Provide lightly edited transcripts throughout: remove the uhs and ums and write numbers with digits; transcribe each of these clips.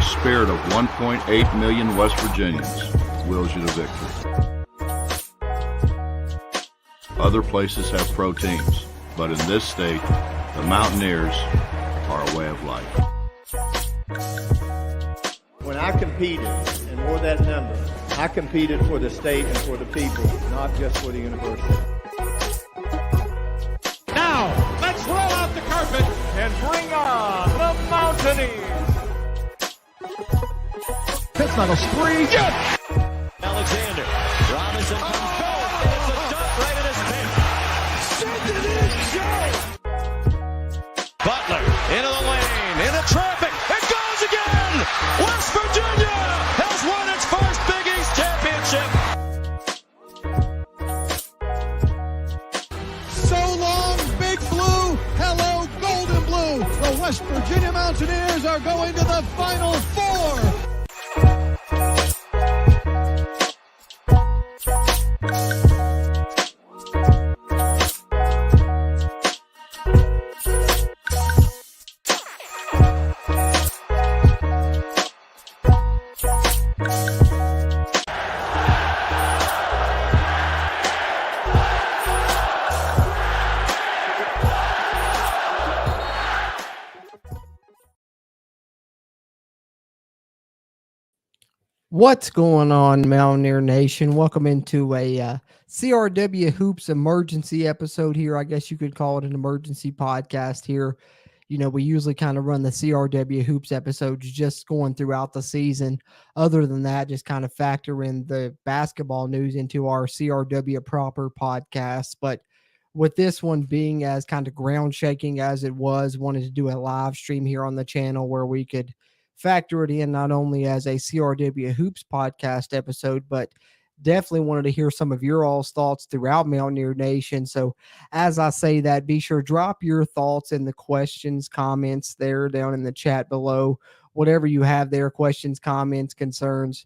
The spirit of 1.8 million West Virginians wills you to victory. Other places have pro teams, but in this state, the Mountaineers are a way of life. When I competed, and more that number, I competed for the state and for the people, not just for the university. Now, let's roll out the carpet and bring on the Mountaineers. That's not a spree. Yes! Alexander. Robinson comes forward. It's a dunk right in his face. Send it in, Joe. Butler into the lane, into traffic. It goes again. West Virginia has won its first Big East championship. So long, Big Blue. Hello, Golden Blue. The West Virginia Mountaineers are going to the Final Four. What's going on, Mountaineer Nation? Welcome into a CRW Hoops emergency episode here. I guess you could call it an emergency podcast here. You know, we usually kind of run the CRW Hoops episodes just going throughout the season. Other than that, just kind of factor in the basketball news into our CRW proper podcast. But with this one being as kind of ground shaking as it was, wanted to do a live stream here on the channel where we could factor it in not only as a CRW Hoops podcast episode, but definitely wanted to hear some of your all's thoughts throughout Mountaineer Nation. So as I say that, be sure drop your thoughts in the questions, comments there down in the chat below. Whatever you have there, questions, comments, concerns,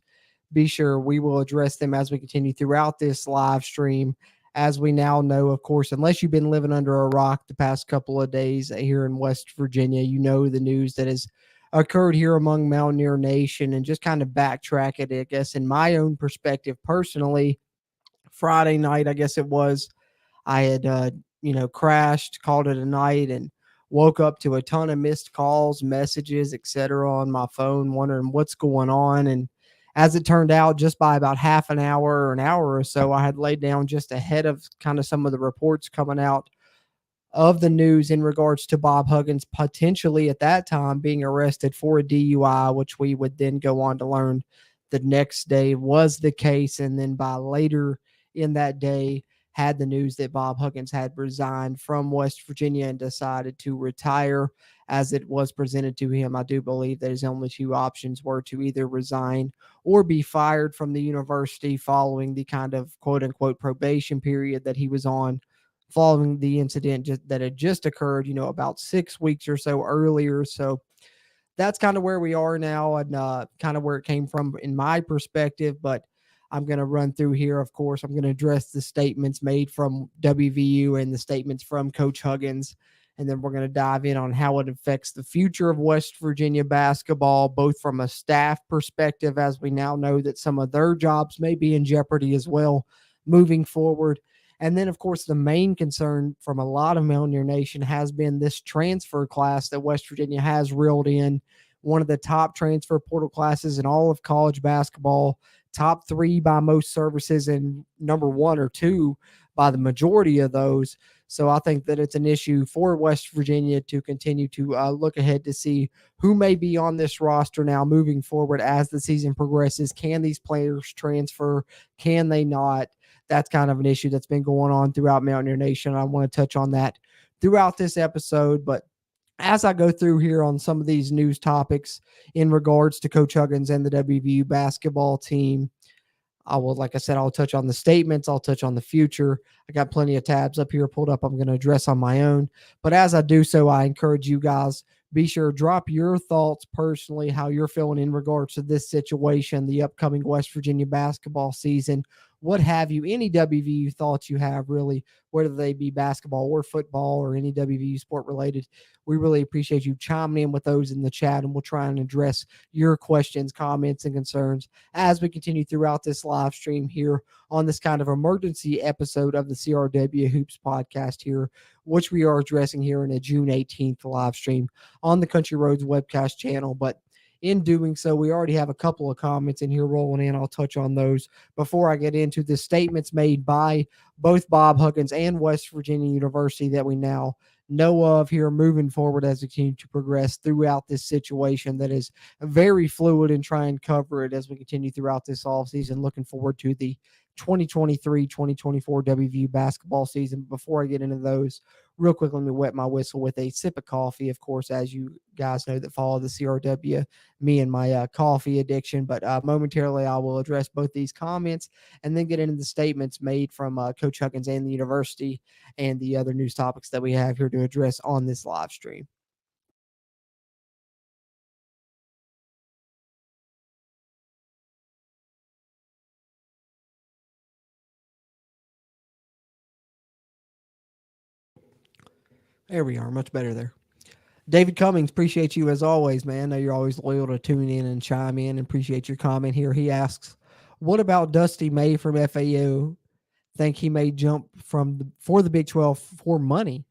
be sure we will address them as we continue throughout this live stream. As we now know, of course, unless you've been living under a rock the past couple of days here in West Virginia, you know the news that is occurred here among Mountaineer Nation. And just kind of backtrack it, I guess, in my own perspective personally, Friday night, I guess it was, I had, crashed, called it a night, and woke up to a ton of missed calls, messages, etc. on my phone, wondering what's going on. And as it turned out, just by about half an hour or an hour or so, I had laid down just ahead of kind of some of the reports coming out of the news in regards to Bob Huggins potentially at that time being arrested for a DUI, which we would then go on to learn the next day was the case. And then by later in that day, had the news that Bob Huggins had resigned from West Virginia and decided to retire. As it was presented to him, I do believe that his only two options were to either resign or be fired from the university following the kind of quote-unquote probation period that he was on following the incident that had just occurred, about 6 weeks or so earlier. So that's kind of where we are now and kind of where it came from in my perspective. But I'm going to run through here. Of course, I'm going to address the statements made from WVU and the statements from Coach Huggins. And then we're going to dive in on how it affects the future of West Virginia basketball, both from a staff perspective, as we now know that some of their jobs may be in jeopardy as well moving forward. And then, of course, the main concern from a lot of Mountaineer Nation has been this transfer class that West Virginia has reeled in, one of the top transfer portal classes in all of college basketball, top 3 by most services, and number 1 or 2 by the majority of those. So I think that it's an issue for West Virginia to continue to look ahead to see who may be on this roster now moving forward as the season progresses. Can these players transfer? Can they not? That's kind of an issue that's been going on throughout Mountaineer Nation. I want to touch on that throughout this episode. But as I go through here on some of these news topics in regards to Coach Huggins and the WVU basketball team, I will, like I said, I'll touch on the statements. I'll touch on the future. I got plenty of tabs up here pulled up I'm going to address on my own. But as I do so, I encourage you guys, be sure to drop your thoughts personally, how you're feeling in regards to this situation, the upcoming West Virginia basketball season. what have you, any WVU thoughts you have, really, whether they be basketball or football or any WVU sport related. We really appreciate you chiming in with those in the chat, and we'll try and address your questions, comments, and concerns as we continue throughout this live stream here on this kind of emergency episode of the CRW Hoops podcast here, which we are addressing here in a June 18th live stream on the Country Roads webcast channel. But in doing so, we already have a couple of comments in here rolling in. I'll touch on those before I get into the statements made by both Bob Huggins and West Virginia University that we now know of here moving forward as we continue to progress throughout this situation that is very fluid, and try and cover it as we continue throughout this offseason. Looking forward to the 2023-2024 WVU basketball season. Before I get into those, real quick, let me wet my whistle with a sip of coffee. Of course, as you guys know that follow the CRW, me and my coffee addiction. But momentarily, I will address both these comments and then get into the statements made from Coach Huggins and the university and the other news topics that we have here to address on this live stream. There we are. Much better there. David Cummings, appreciate you as always, man. I know you're always loyal to tune in and chime in, and appreciate your comment here. He asks, what about Dusty May from FAU? Think he may jump for the Big 12 for money,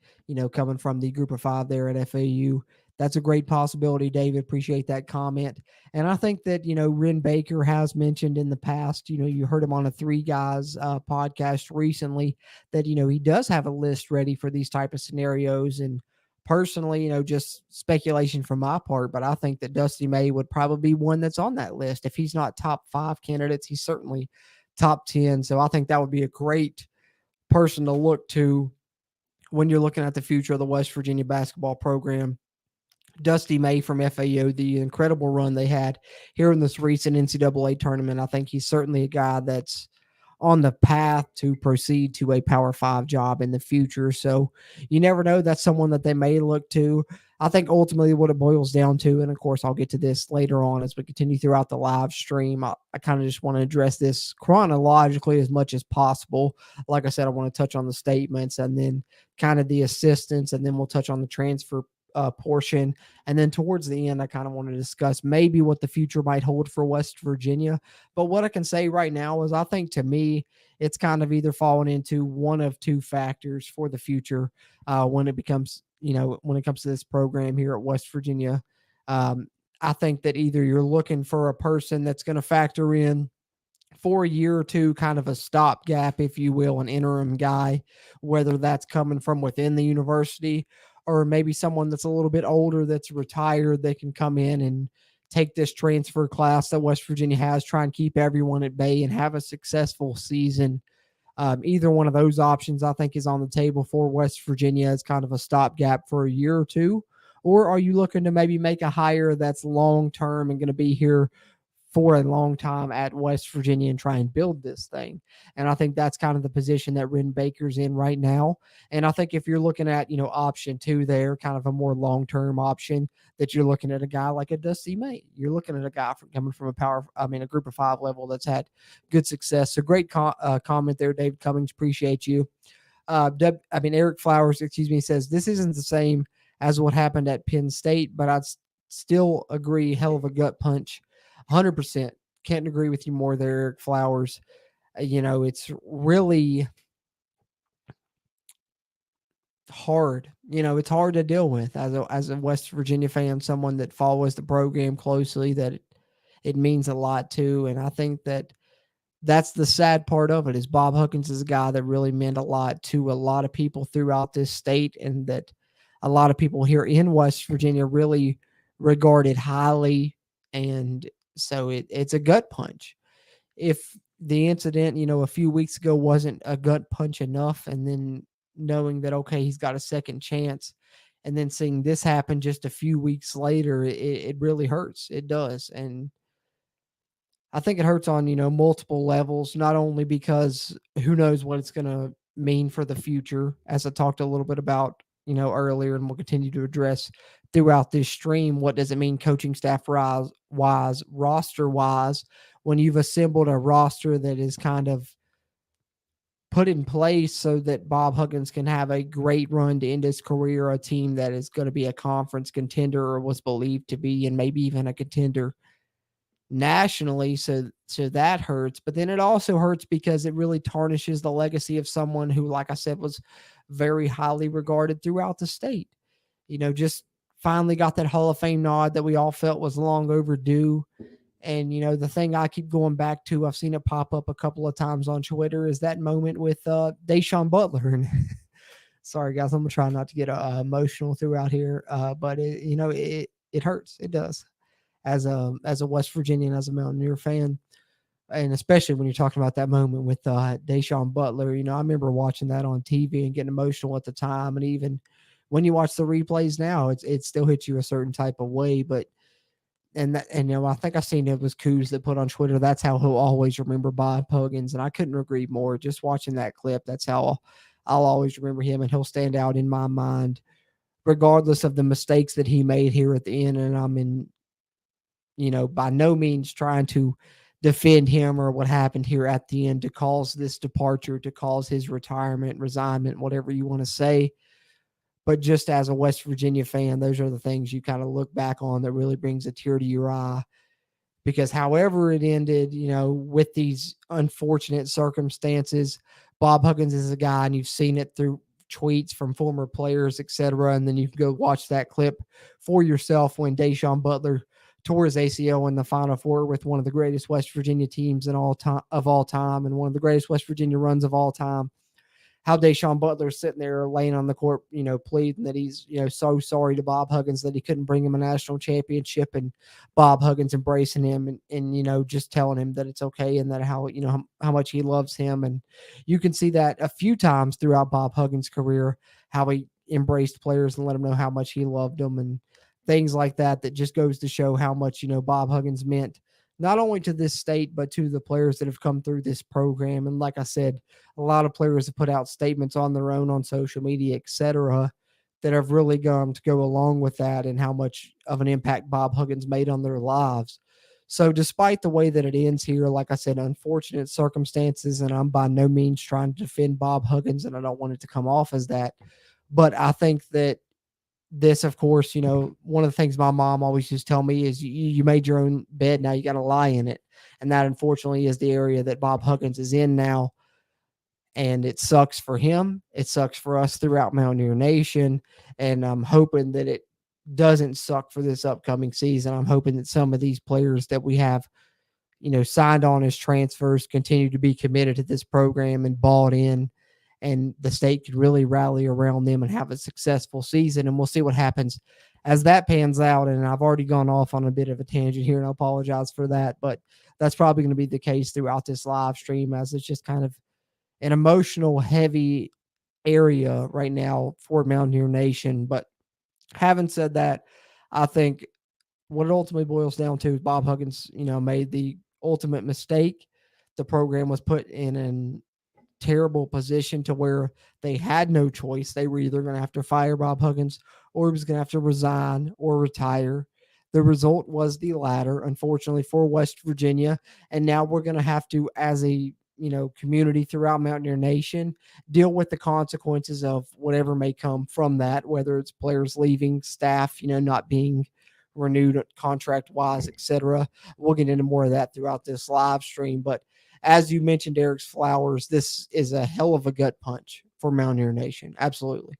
coming from the group of 5 there at FAU. That's a great possibility, David. Appreciate that comment. And I think that, Ren Baker has mentioned in the past, you heard him on a Three Guys podcast recently, that, he does have a list ready for these type of scenarios. And personally, just speculation from my part, but I think that Dusty May would probably be one that's on that list. If he's not top 5 candidates, he's certainly top 10. So I think that would be a great person to look to when you're looking at the future of the West Virginia basketball program. Dusty May from FAU, the incredible run they had here in this recent NCAA tournament. I think he's certainly a guy that's on the path to proceed to a Power 5 job in the future. So you never know. That's someone that they may look to. I think ultimately what it boils down to, and of course I'll get to this later on as we continue throughout the live stream, I kind of just want to address this chronologically as much as possible. Like I said, I want to touch on the statements and then kind of the assistants, and then we'll touch on the transfer portion. And then towards the end, I kind of want to discuss maybe what the future might hold for West Virginia. But what I can say right now is I think, to me, it's kind of either falling into one of two factors for the future when it comes to this program here at West Virginia. I think that either you're looking for a person that's going to factor in for a year or two, kind of a stopgap, if you will, an interim guy, whether that's coming from within the university or maybe someone that's a little bit older that's retired, they can come in and take this transfer class that West Virginia has, try and keep everyone at bay and have a successful season. Either one of those options, I think, is on the table for West Virginia as kind of a stopgap for a year or two. Or are you looking to maybe make a hire that's long-term and going to be here for a long time at West Virginia and try and build this thing? And I think that's kind of the position that Ren Baker's in right now. And I think if you're looking at, option 2 there, kind of a more long-term option, that you're looking at a guy like a Dusty May. You're looking at a guy coming from a group of 5 level that's had good success. So great comment there, David Cummings. Appreciate you. Eric Flowers, says, this isn't the same as what happened at Penn State, but I'd still agree, hell of a gut punch. 100%. Can't agree with you more there, Eric Flowers. It's really hard. It's hard to deal with as a West Virginia fan, someone that follows the program closely, that it means a lot to. And I think that that's the sad part of it, is Bob Huggins is a guy that really meant a lot to a lot of people throughout this state, and that a lot of people here in West Virginia really regarded highly. And so it's a gut punch. If the incident, a few weeks ago wasn't a gut punch enough, and then knowing that, okay, he's got a second chance, and then seeing this happen just a few weeks later, it really hurts. It does. And I think it hurts on, multiple levels, not only because who knows what it's going to mean for the future, as I talked a little bit about, earlier, and we'll continue to address throughout this stream. What does it mean coaching staff wise, roster wise, when you've assembled a roster that is kind of put in place so that Bob Huggins can have a great run to end his career, a team that is going to be a conference contender or was believed to be, and maybe even a contender nationally. So that hurts. But then it also hurts because it really tarnishes the legacy of someone who, like I said, was very highly regarded throughout the state. Just finally got that Hall of Fame nod that we all felt was long overdue. And, the thing I keep going back to, I've seen it pop up a couple of times on Twitter, is that moment with Deshaun Butler. And sorry, guys, I'm going to try not to get emotional throughout here. But, it hurts. It does. As a West Virginian, as a Mountaineer fan, and especially when you're talking about that moment with Deshaun Butler. I remember watching that on TV and getting emotional at the time. And even when you watch the replays now, it still hits you a certain type of way. But I think I've seen it was Coos that put on Twitter, that's how he'll always remember Bob Huggins. And I couldn't agree more. Just watching that clip, that's how I'll always remember him, and he'll stand out in my mind, regardless of the mistakes that he made here at the end. And I'm by no means trying to defend him or what happened here at the end to cause this departure, to cause his retirement, resignment, whatever you want to say. But just as a West Virginia fan, those are the things you kind of look back on that really brings a tear to your eye. Because however it ended, with these unfortunate circumstances, Bob Huggins is a guy, and you've seen it through tweets from former players, etc. And then you can go watch that clip for yourself when Deshaun Butler tore his ACL in the Final Four with one of the greatest West Virginia teams of all time, and one of the greatest West Virginia runs of all time. How Deshaun Butler's sitting there laying on the court, pleading that he's, so sorry to Bob Huggins that he couldn't bring him a national championship, and Bob Huggins embracing him and just telling him that it's okay, and that how much he loves him. And you can see that a few times throughout Bob Huggins' career, how he embraced players and let them know how much he loved them, and things like that. That just goes to show how much, Bob Huggins meant not only to this state, but to the players that have come through this program. And like I said, a lot of players have put out statements on their own on social media, etc., that have really gone to go along with that, and how much of an impact Bob Huggins made on their lives. So despite the way that it ends here, like I said, unfortunate circumstances, and I'm by no means trying to defend Bob Huggins, and I don't want it to come off as that. But I think that this, of course, one of the things my mom always used to tell me is you made your own bed, now you got to lie in it. And that, unfortunately, is the area that Bob Huggins is in now. And it sucks for him. It sucks for us throughout Mountaineer Nation. And I'm hoping that it doesn't suck for this upcoming season. I'm hoping that some of these players that we have, signed on as transfers continue to be committed to this program and bought in, and the state could really rally around them and have a successful season. And we'll see what happens as that pans out. And I've already gone off on a bit of a tangent here, and I apologize for that, but that's probably going to be the case throughout this live stream, as it's just kind of an emotional heavy area right now for Mountaineer Nation. But having said that, I think what it ultimately boils down to is Bob Huggins, made the ultimate mistake. The program was put in an terrible position to where they had no choice. They were either going to have to fire Bob Huggins, or he was going to have to resign or retire. The result was the latter, unfortunately, for West Virginia. And now we're going to have to, as a community throughout Mountaineer Nation, deal with the consequences of whatever may come from that, whether it's players leaving, staff, not being renewed contract wise, etc. We'll get into more of that throughout this live stream. But as you mentioned, Eric's Flowers, this is a hell of a gut punch for Mountaineer Nation. Absolutely.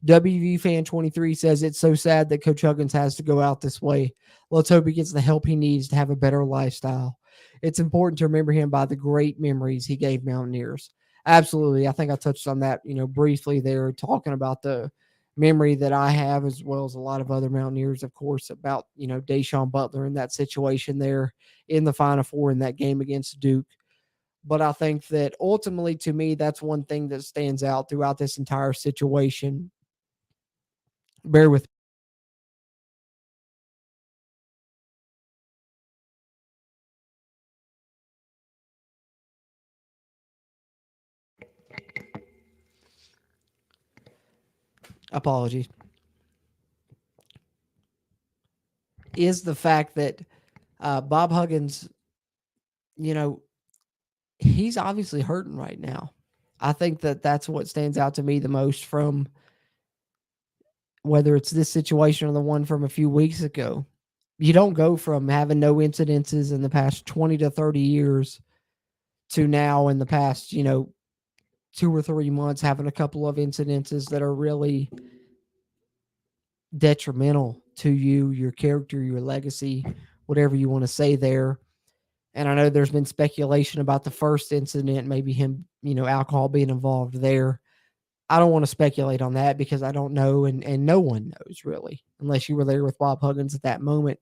WV Fan 23 says it's so sad that Coach Huggins has to go out this way. Let's hope he gets the help he needs to have a better lifestyle. It's important to remember him by the great memories he gave Mountaineers. Absolutely. I think I touched on that, briefly there, talking about the memory that I have, as well as a lot of other Mountaineers, of course, about, Deshaun Butler and that situation there in the Final Four in that game against Duke. But I think that ultimately, to me, that's one thing that stands out throughout this entire situation. Bear with me. Apologies. Is the fact that Bob Huggins, he's obviously hurting right now. I think that that's what stands out to me the most from whether it's this situation or the one from a few weeks ago. You don't go from having no incidences in the past 20 to 30 years to now in the past, 2 or 3 months having a couple of incidences that are really detrimental to you, your character, your legacy, whatever you want to say there. And I know there's been speculation about the first incident, maybe him, alcohol being involved there. I don't want to speculate on that because I don't know, and no one knows really, unless you were there with Bob Huggins at that moment.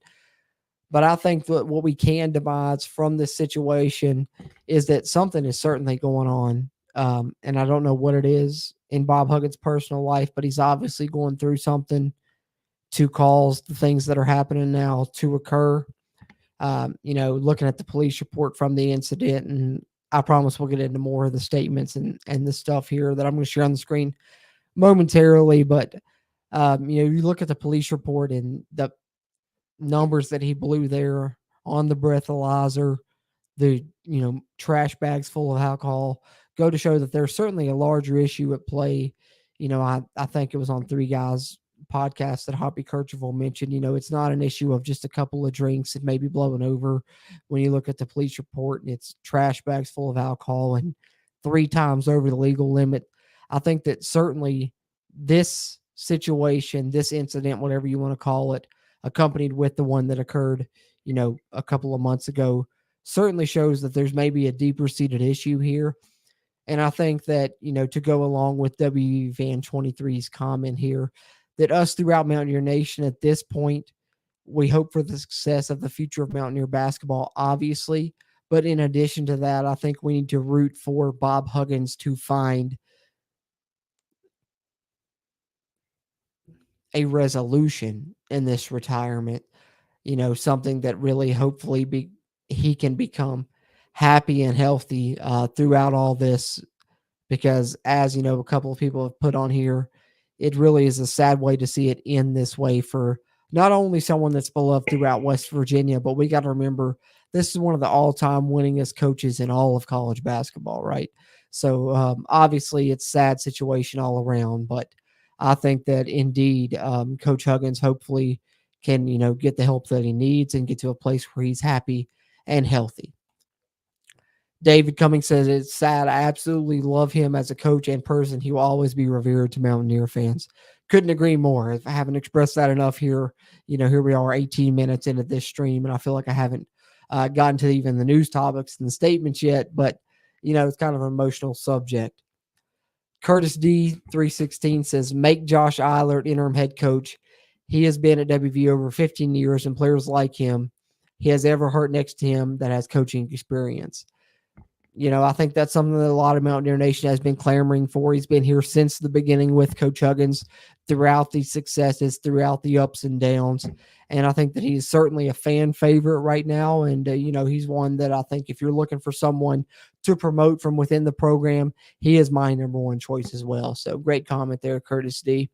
But I think that what we can devise from this situation is that something is certainly going on. And I don't know what it is in Bob Huggins' personal life, but he's obviously going through something to cause the things that are happening now to occur. Looking at the police report from the incident, and I promise we'll get into more of the statements and the stuff here that I'm going to share on the screen momentarily. But, you look at the police report and the numbers that he blew there on the breathalyzer, the trash bags full of alcohol, go to show that there's certainly a larger issue at play. I think it was on Three Guys podcast that Hoppy Kercheval mentioned. It's not an issue of just a couple of drinks and maybe blowing over. When you look at the police report and it's trash bags full of alcohol and 3 times over the legal limit, I think that certainly this situation, this incident, whatever you want to call it, accompanied with the one that occurred, a couple of months ago, certainly shows that there's maybe a deeper seated issue here. And I think that, to go along with WVU Van 23's comment here, that us throughout Mountaineer Nation at this point, we hope for the success of the future of Mountaineer basketball, obviously. But in addition to that, I think we need to root for Bob Huggins to find a resolution in this retirement, something that really hopefully he can become happy and healthy throughout all this. Because as a couple of people have put on here, it really is a sad way to see it end this way for not only someone that's beloved throughout West Virginia, but we got to remember this is one of the all-time winningest coaches in all of college basketball, right? So obviously it's a sad situation all around, but I think that indeed Coach Huggins hopefully can, get the help that he needs and get to a place where he's happy and healthy. David Cummings says it's sad. I absolutely love him as a coach and person. He will always be revered to Mountaineer fans. Couldn't agree more. If I haven't expressed that enough here, here we are 18 minutes into this stream, and I feel like I haven't gotten to even the news topics and the statements yet, but, it's kind of an emotional subject. Curtis D 316 says, make Josh Eilert interim head coach. He has been at WVU over 15 years, and players like him, he has ever hurt next to him that has coaching experience. I think that's something that a lot of Mountaineer Nation has been clamoring for. He's been here since the beginning with Coach Huggins, throughout the successes, throughout the ups and downs. And I think that he's certainly a fan favorite right now. And, he's one that I think if you're looking for someone to promote from within the program, he is my number one choice as well. So great comment there, Curtis D.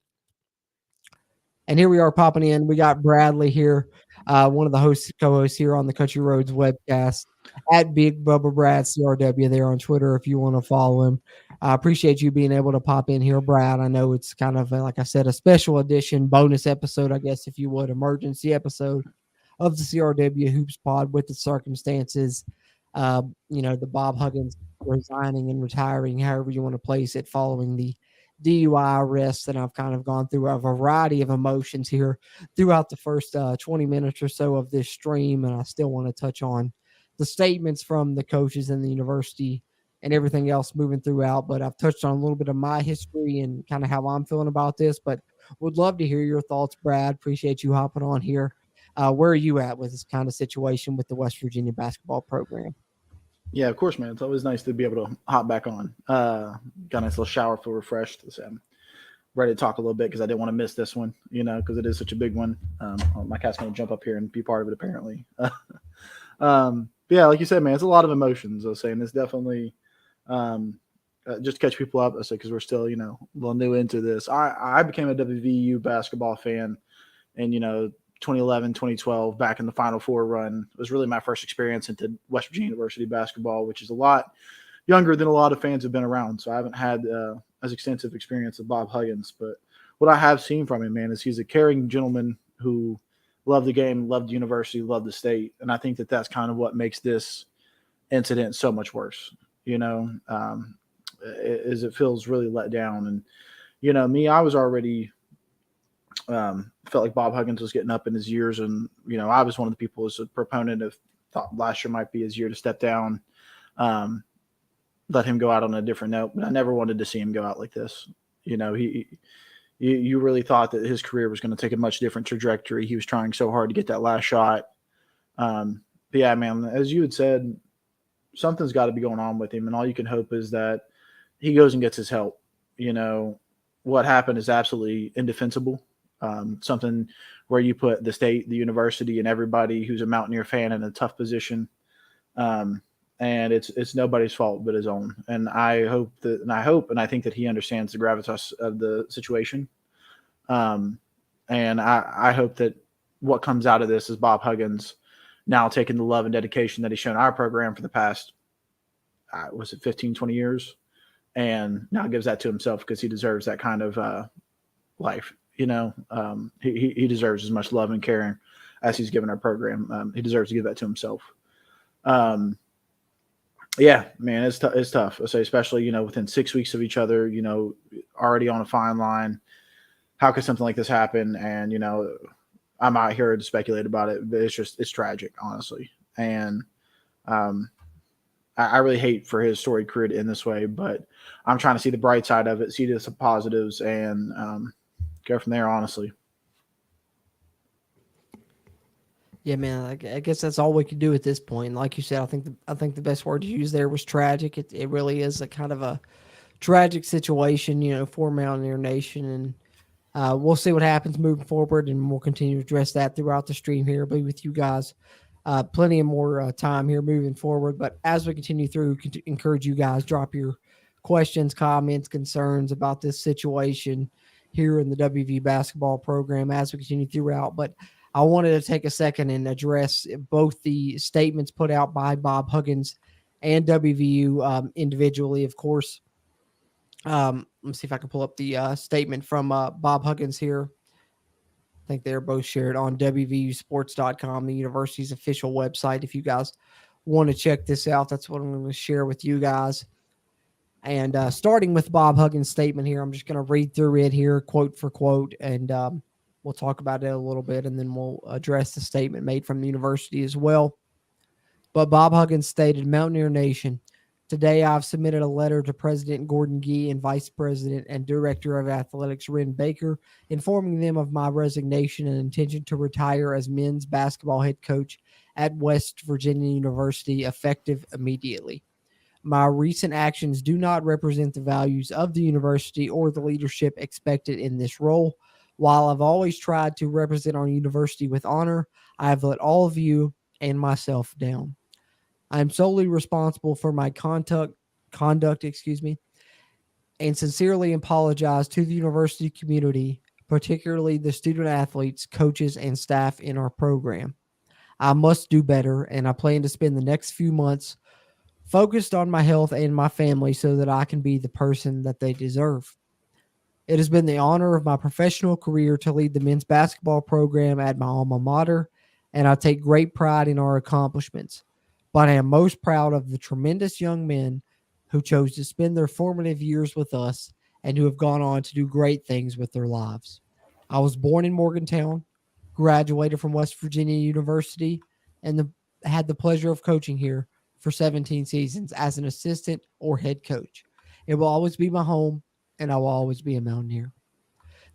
And here we are popping in. We got Bradley here, one of the co-hosts here on the Country Roads webcast, at Big Bubba Brad CRW there on Twitter if you want to follow him. I appreciate you being able to pop in here, Brad. I know it's kind of, like I said, a special edition bonus episode, I guess, if you would, emergency episode of the CRW Hoops Pod with the circumstances, the Bob Huggins resigning and retiring, however you want to place it, following the DUI arrest. And I've kind of gone through a variety of emotions here throughout the first 20 minutes or so of this stream. And I still want to touch on the statements from the coaches and the university and everything else moving throughout. But I've touched on a little bit of my history and kind of how I'm feeling about this, but would love to hear your thoughts, Brad. Appreciate you hopping on here. Where are you at with this kind of situation with the West Virginia basketball program? Yeah, of course, man. It's always nice to be able to hop back on. Got a nice little shower, feel refreshed. So I'm ready to talk a little bit because I didn't want to miss this one, because it is such a big one. My cat's going to jump up here and be part of it, apparently. Yeah, like you said, man, it's a lot of emotions. I was saying it's definitely just to catch people up. I said because we're still, a little new into this. I became a WVU basketball fan in, 2011, 2012, back in the Final Four run. It was really my first experience into West Virginia University basketball, which is a lot younger than a lot of fans have been around. So I haven't had as extensive experience as Bob Huggins. But what I have seen from him, man, is he's a caring gentleman who loved the game, loved the university, loved the state. And I think that that's kind of what makes this incident so much worse, is it feels really let down. And, me, I was already felt like Bob Huggins was getting up in his years. And, I was one of the people who was a proponent of thought last year might be his year to step down, let him go out on a different note. But I never wanted to see him go out like this. You really thought that his career was going to take a much different trajectory. He was trying so hard to get that last shot. But yeah, man, as you had said, something's got to be going on with him. And all you can hope is that he goes and gets his help. What happened is absolutely indefensible. Something where you put the state, the university, and everybody who's a Mountaineer fan in a tough position. And it's nobody's fault but his own. And I hope and I think that he understands the gravitas of the situation. And I hope that what comes out of this is Bob Huggins now taking the love and dedication that he's shown our program for the past, 15, 20 years, and now gives that to himself because he deserves that kind of life. He deserves as much love and caring as he's given our program. He deserves to give that to himself. Yeah, man, it's tough. I say, especially, within 6 weeks of each other, already on a fine line. How could something like this happen? And, I'm out here to speculate about it, but it's tragic, honestly. And I really hate for his storied career to end this way, but I'm trying to see the bright side of it, see the positives, and go from there, honestly. Yeah, man, I guess that's all we could do at this point. Like you said, I think the best word to use there was tragic. It really is a kind of a tragic situation, for Mountaineer Nation. And we'll see what happens moving forward, and we'll continue to address that throughout the stream here. Be with you guys plenty of more time here moving forward. But as we continue through, encourage you guys, drop your questions, comments, concerns about this situation here in the WVU basketball program as we continue throughout. But I wanted to take a second and address both the statements put out by Bob Huggins and WVU individually, of course. Let me see if I can pull up the statement from Bob Huggins here. I think they're both shared on WVUsports.com, the university's official website. If you guys want to check this out, that's what I'm going to share with you guys. And starting with Bob Huggins' statement here, I'm just going to read through it here, quote for quote, and we'll talk about it a little bit, and then we'll address the statement made from the university as well. But Bob Huggins stated, "Mountaineer Nation, today I've submitted a letter to President Gordon Gee and Vice President and Director of Athletics Ren Baker, informing them of my resignation and intention to retire as men's basketball head coach at West Virginia University, effective immediately. My recent actions do not represent the values of the university or the leadership expected in this role. While I've always tried to represent our university with honor, I have let all of you and myself down. I am solely responsible for my conduct, and sincerely apologize to the university community, particularly the student athletes, coaches, and staff in our program. I must do better, and I plan to spend the next few months focused on my health and my family so that I can be the person that they deserve. It has been the honor of my professional career to lead the men's basketball program at my alma mater, and I take great pride in our accomplishments. But I am most proud of the tremendous young men who chose to spend their formative years with us and who have gone on to do great things with their lives. I was born in Morgantown, graduated from West Virginia University, and had the pleasure of coaching here for 17 seasons as an assistant or head coach. It will always be my home, and I will always be a Mountaineer.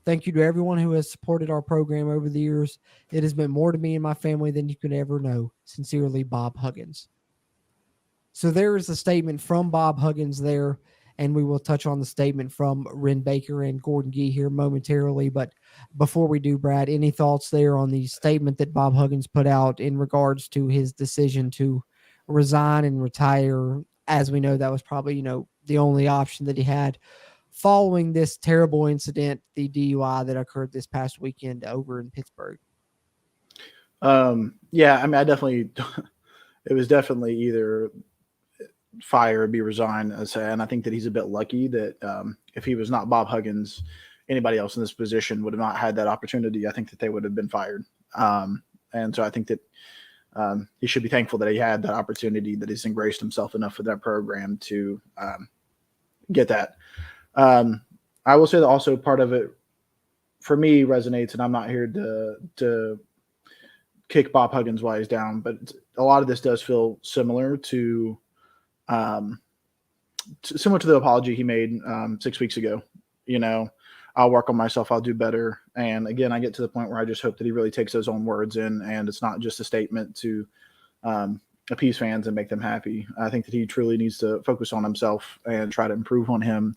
Thank you to everyone who has supported our program over the years. It has meant more to me and my family than you could ever know. Sincerely, Bob Huggins." So there is a statement from Bob Huggins there, and we will touch on the statement from Ren Baker and Gordon Gee here momentarily. But before we do, Brad, any thoughts there on the statement that Bob Huggins put out in regards to his decision to resign and retire? As we know, that was probably, the only option that he had following this terrible incident, the DUI that occurred this past weekend over in Pittsburgh. Yeah, I mean, it was definitely either fire or be resigned. And I think that he's a bit lucky that if he was not Bob Huggins, anybody else in this position would have not had that opportunity. I think that they would have been fired. And so I think that he should be thankful that he had that opportunity, that he's embraced himself enough for that program to get that. I will say that also part of it for me resonates, and I'm not here to kick Bob Huggins while he's down, but a lot of this does feel similar to the apology he made 6 weeks ago. You know, I'll work on myself. I'll do better. And again, I get to the point where I just hope that he really takes those own words in, and it's not just a statement to appease fans and make them happy. I think that he truly needs to focus on himself and try to improve on him.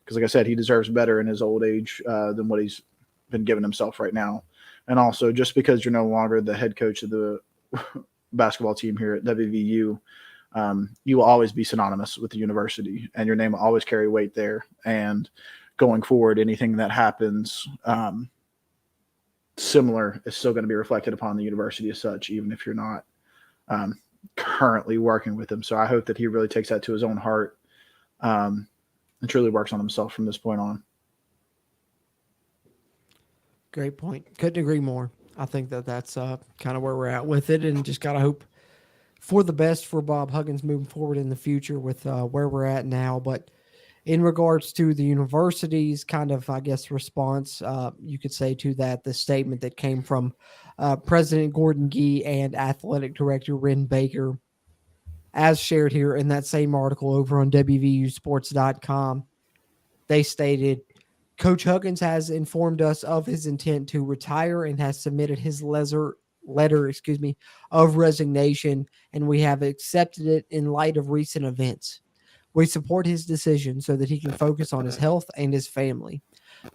Because like I said, he deserves better in his old age than what he's been giving himself right now. And also, just because you're no longer the head coach of the basketball team here at WVU, you will always be synonymous with the university, and your name will always carry weight there. And going forward, anything that happens similar is still going to be reflected upon the university as such, even if you're not currently working with them. So I hope that he really takes that to his own heart and truly works on himself from this point on. Great point. Couldn't agree more. I think that's kind of where we're at with it, and just got to hope for the best for Bob Huggins moving forward in the future with where we're at now. But in regards to the university's kind of, I guess, response, you could say to that, the statement that came from President Gordon Gee and Athletic Director Ren Baker, as shared here in that same article over on WVUsports.com, they stated, Coach Huggins has informed us of his intent to retire and has submitted his letter of resignation, and we have accepted it in light of recent events. We support his decision so that he can focus on his health and his family.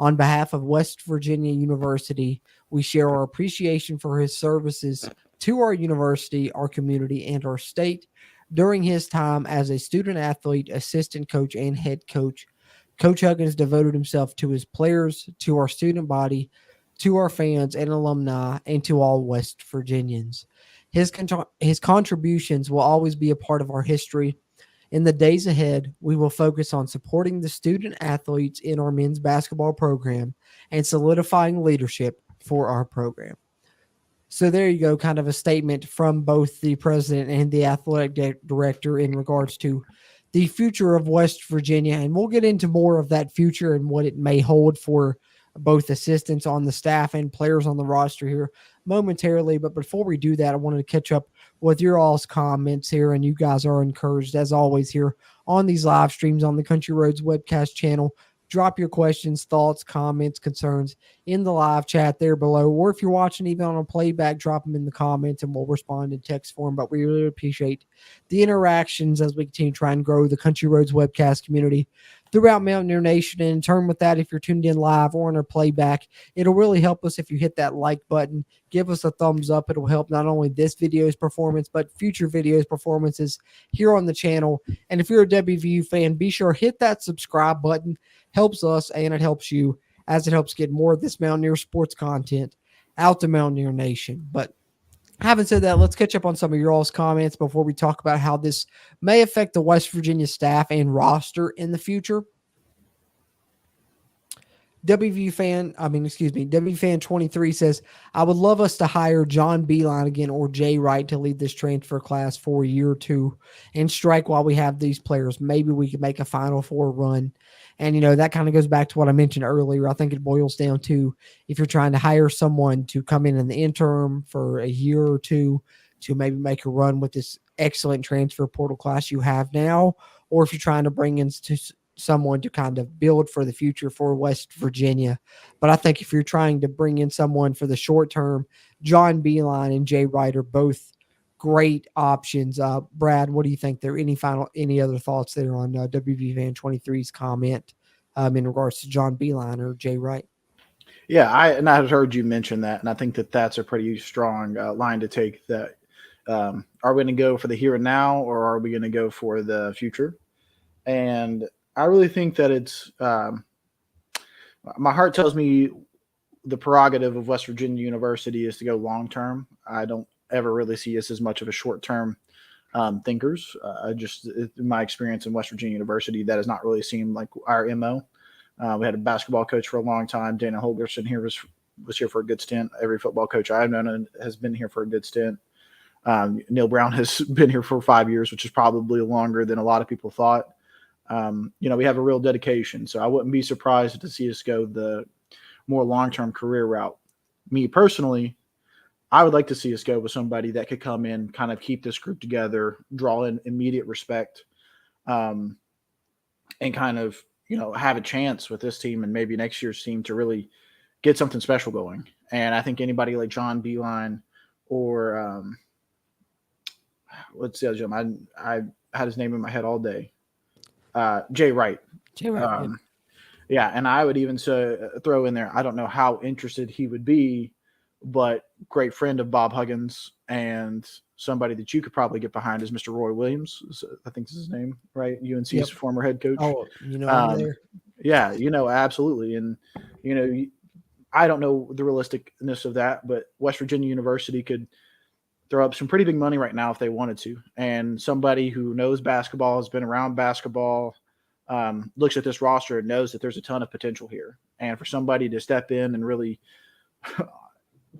On behalf of West Virginia University, we share our appreciation for his services to our university, our community, and our state during his time as a student athlete, assistant coach, and head coach. Coach Huggins devoted himself to his players, to our student body, to our fans and alumni, and to all West Virginians. His contributions will always be a part of our history. In the days ahead, we will focus on supporting the student athletes in our men's basketball program and solidifying leadership for our program. So there you go, kind of a statement from both the president and the athletic director in regards to the future of West Virginia. And we'll get into more of that future and what it may hold for both assistants on the staff and players on the roster here momentarily. But before we do that, I wanted to catch up with your all's comments here. And you guys are encouraged, as always, here on these live streams on the Country Roads webcast channel. Drop your questions, thoughts, comments, concerns in the live chat there below. Or if you're watching even on a playback, drop them in the comments and we'll respond in text form. But we really appreciate the interactions as we continue to try and grow the Country Roads webcast community throughout Mountaineer Nation. And in turn with that, if you're tuned in live or on our playback, it'll really help us if you hit that like button. Give us a thumbs up. It'll help not only this video's performance, but future videos performances here on the channel. And if you're a WVU fan, be sure hit that subscribe button. Helps us and it helps you, as it helps get more of this Mountaineer sports content out to Mountaineer Nation. But having said that, let's catch up on some of your all's comments before we talk about how this may affect the West Virginia staff and roster in the future. WV fan 23 says, I would love us to hire John Beeline again or Jay Wright to lead this transfer class for a year or two and strike while we have these players. Maybe we could make a Final Four run. And, that kind of goes back to what I mentioned earlier. I think it boils down to if you're trying to hire someone to come in the interim for a year or two to maybe make a run with this excellent transfer portal class you have now, or if you're trying to bring in someone to kind of build for the future for West Virginia. But I think if you're trying to bring in someone for the short term, John Beeline and Jay Wright are both great options. Brad, what do you think there? Any other thoughts there on WV Van 23's comment in regards to John Beeline or Jay Wright? Yeah, I had heard you mention that, and I think that that's a pretty strong line to take. That are we going to go for the here and now, or are we going to go for the future? And I really think that it's my heart tells me the prerogative of West Virginia University is to go long term. I don't ever really see us as much of a short term thinkers. In my experience in West Virginia University, that has not really seemed like our MO. We had a basketball coach for a long time. Dana Holgerson here was here for a good stint. Every football coach I've known has been here for a good stint. Neil Brown has been here for 5 years, which is probably longer than a lot of people thought. We have a real dedication, so I wouldn't be surprised to see us go the more long-term career route. Me personally, I would like to see us go with somebody that could come in, kind of keep this group together, draw in immediate respect, and kind of, have a chance with this team and maybe next year's team to really get something special going. And I think anybody like John Beeline or what's the other gentleman? I had his name in my head all day. Jay Wright. Yeah, and I would even throw in there, I don't know how interested he would be, but great friend of Bob Huggins and somebody that you could probably get behind is Mr. Roy Williams. I think is his name, right? UNC's former head coach. Oh, I'm there. Yeah, absolutely. And, I don't know the realisticness of that, but West Virginia University could throw up some pretty big money right now if they wanted to. And somebody who knows basketball, has been around basketball, looks at this roster and knows that there's a ton of potential here. And for somebody to step in and really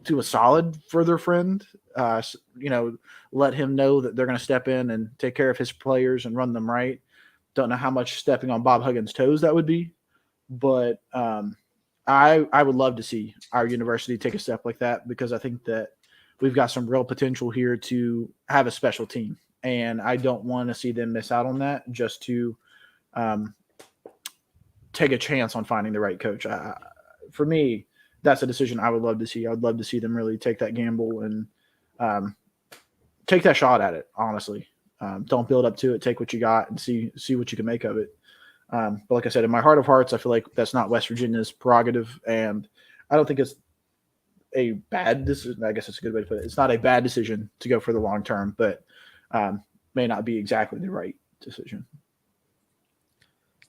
do a solid for their friend, let him know that they're going to step in and take care of his players and run them right. Don't know how much stepping on Bob Huggins' toes that would be, but I would love to see our university take a step like that, because I think that we've got some real potential here to have a special team. And I don't want to see them miss out on that just to take a chance on finding the right coach. For me, that's a decision I would love to see. I would love to see them really take that gamble and take that shot at it, honestly. Don't build up to it. Take what you got and see what you can make of it. But like I said, in my heart of hearts, I feel like that's not West Virginia's prerogative, and I don't think it's a bad decision. I guess it's a good way to put it. It's not a bad decision to go for the long term, but may not be exactly the right decision.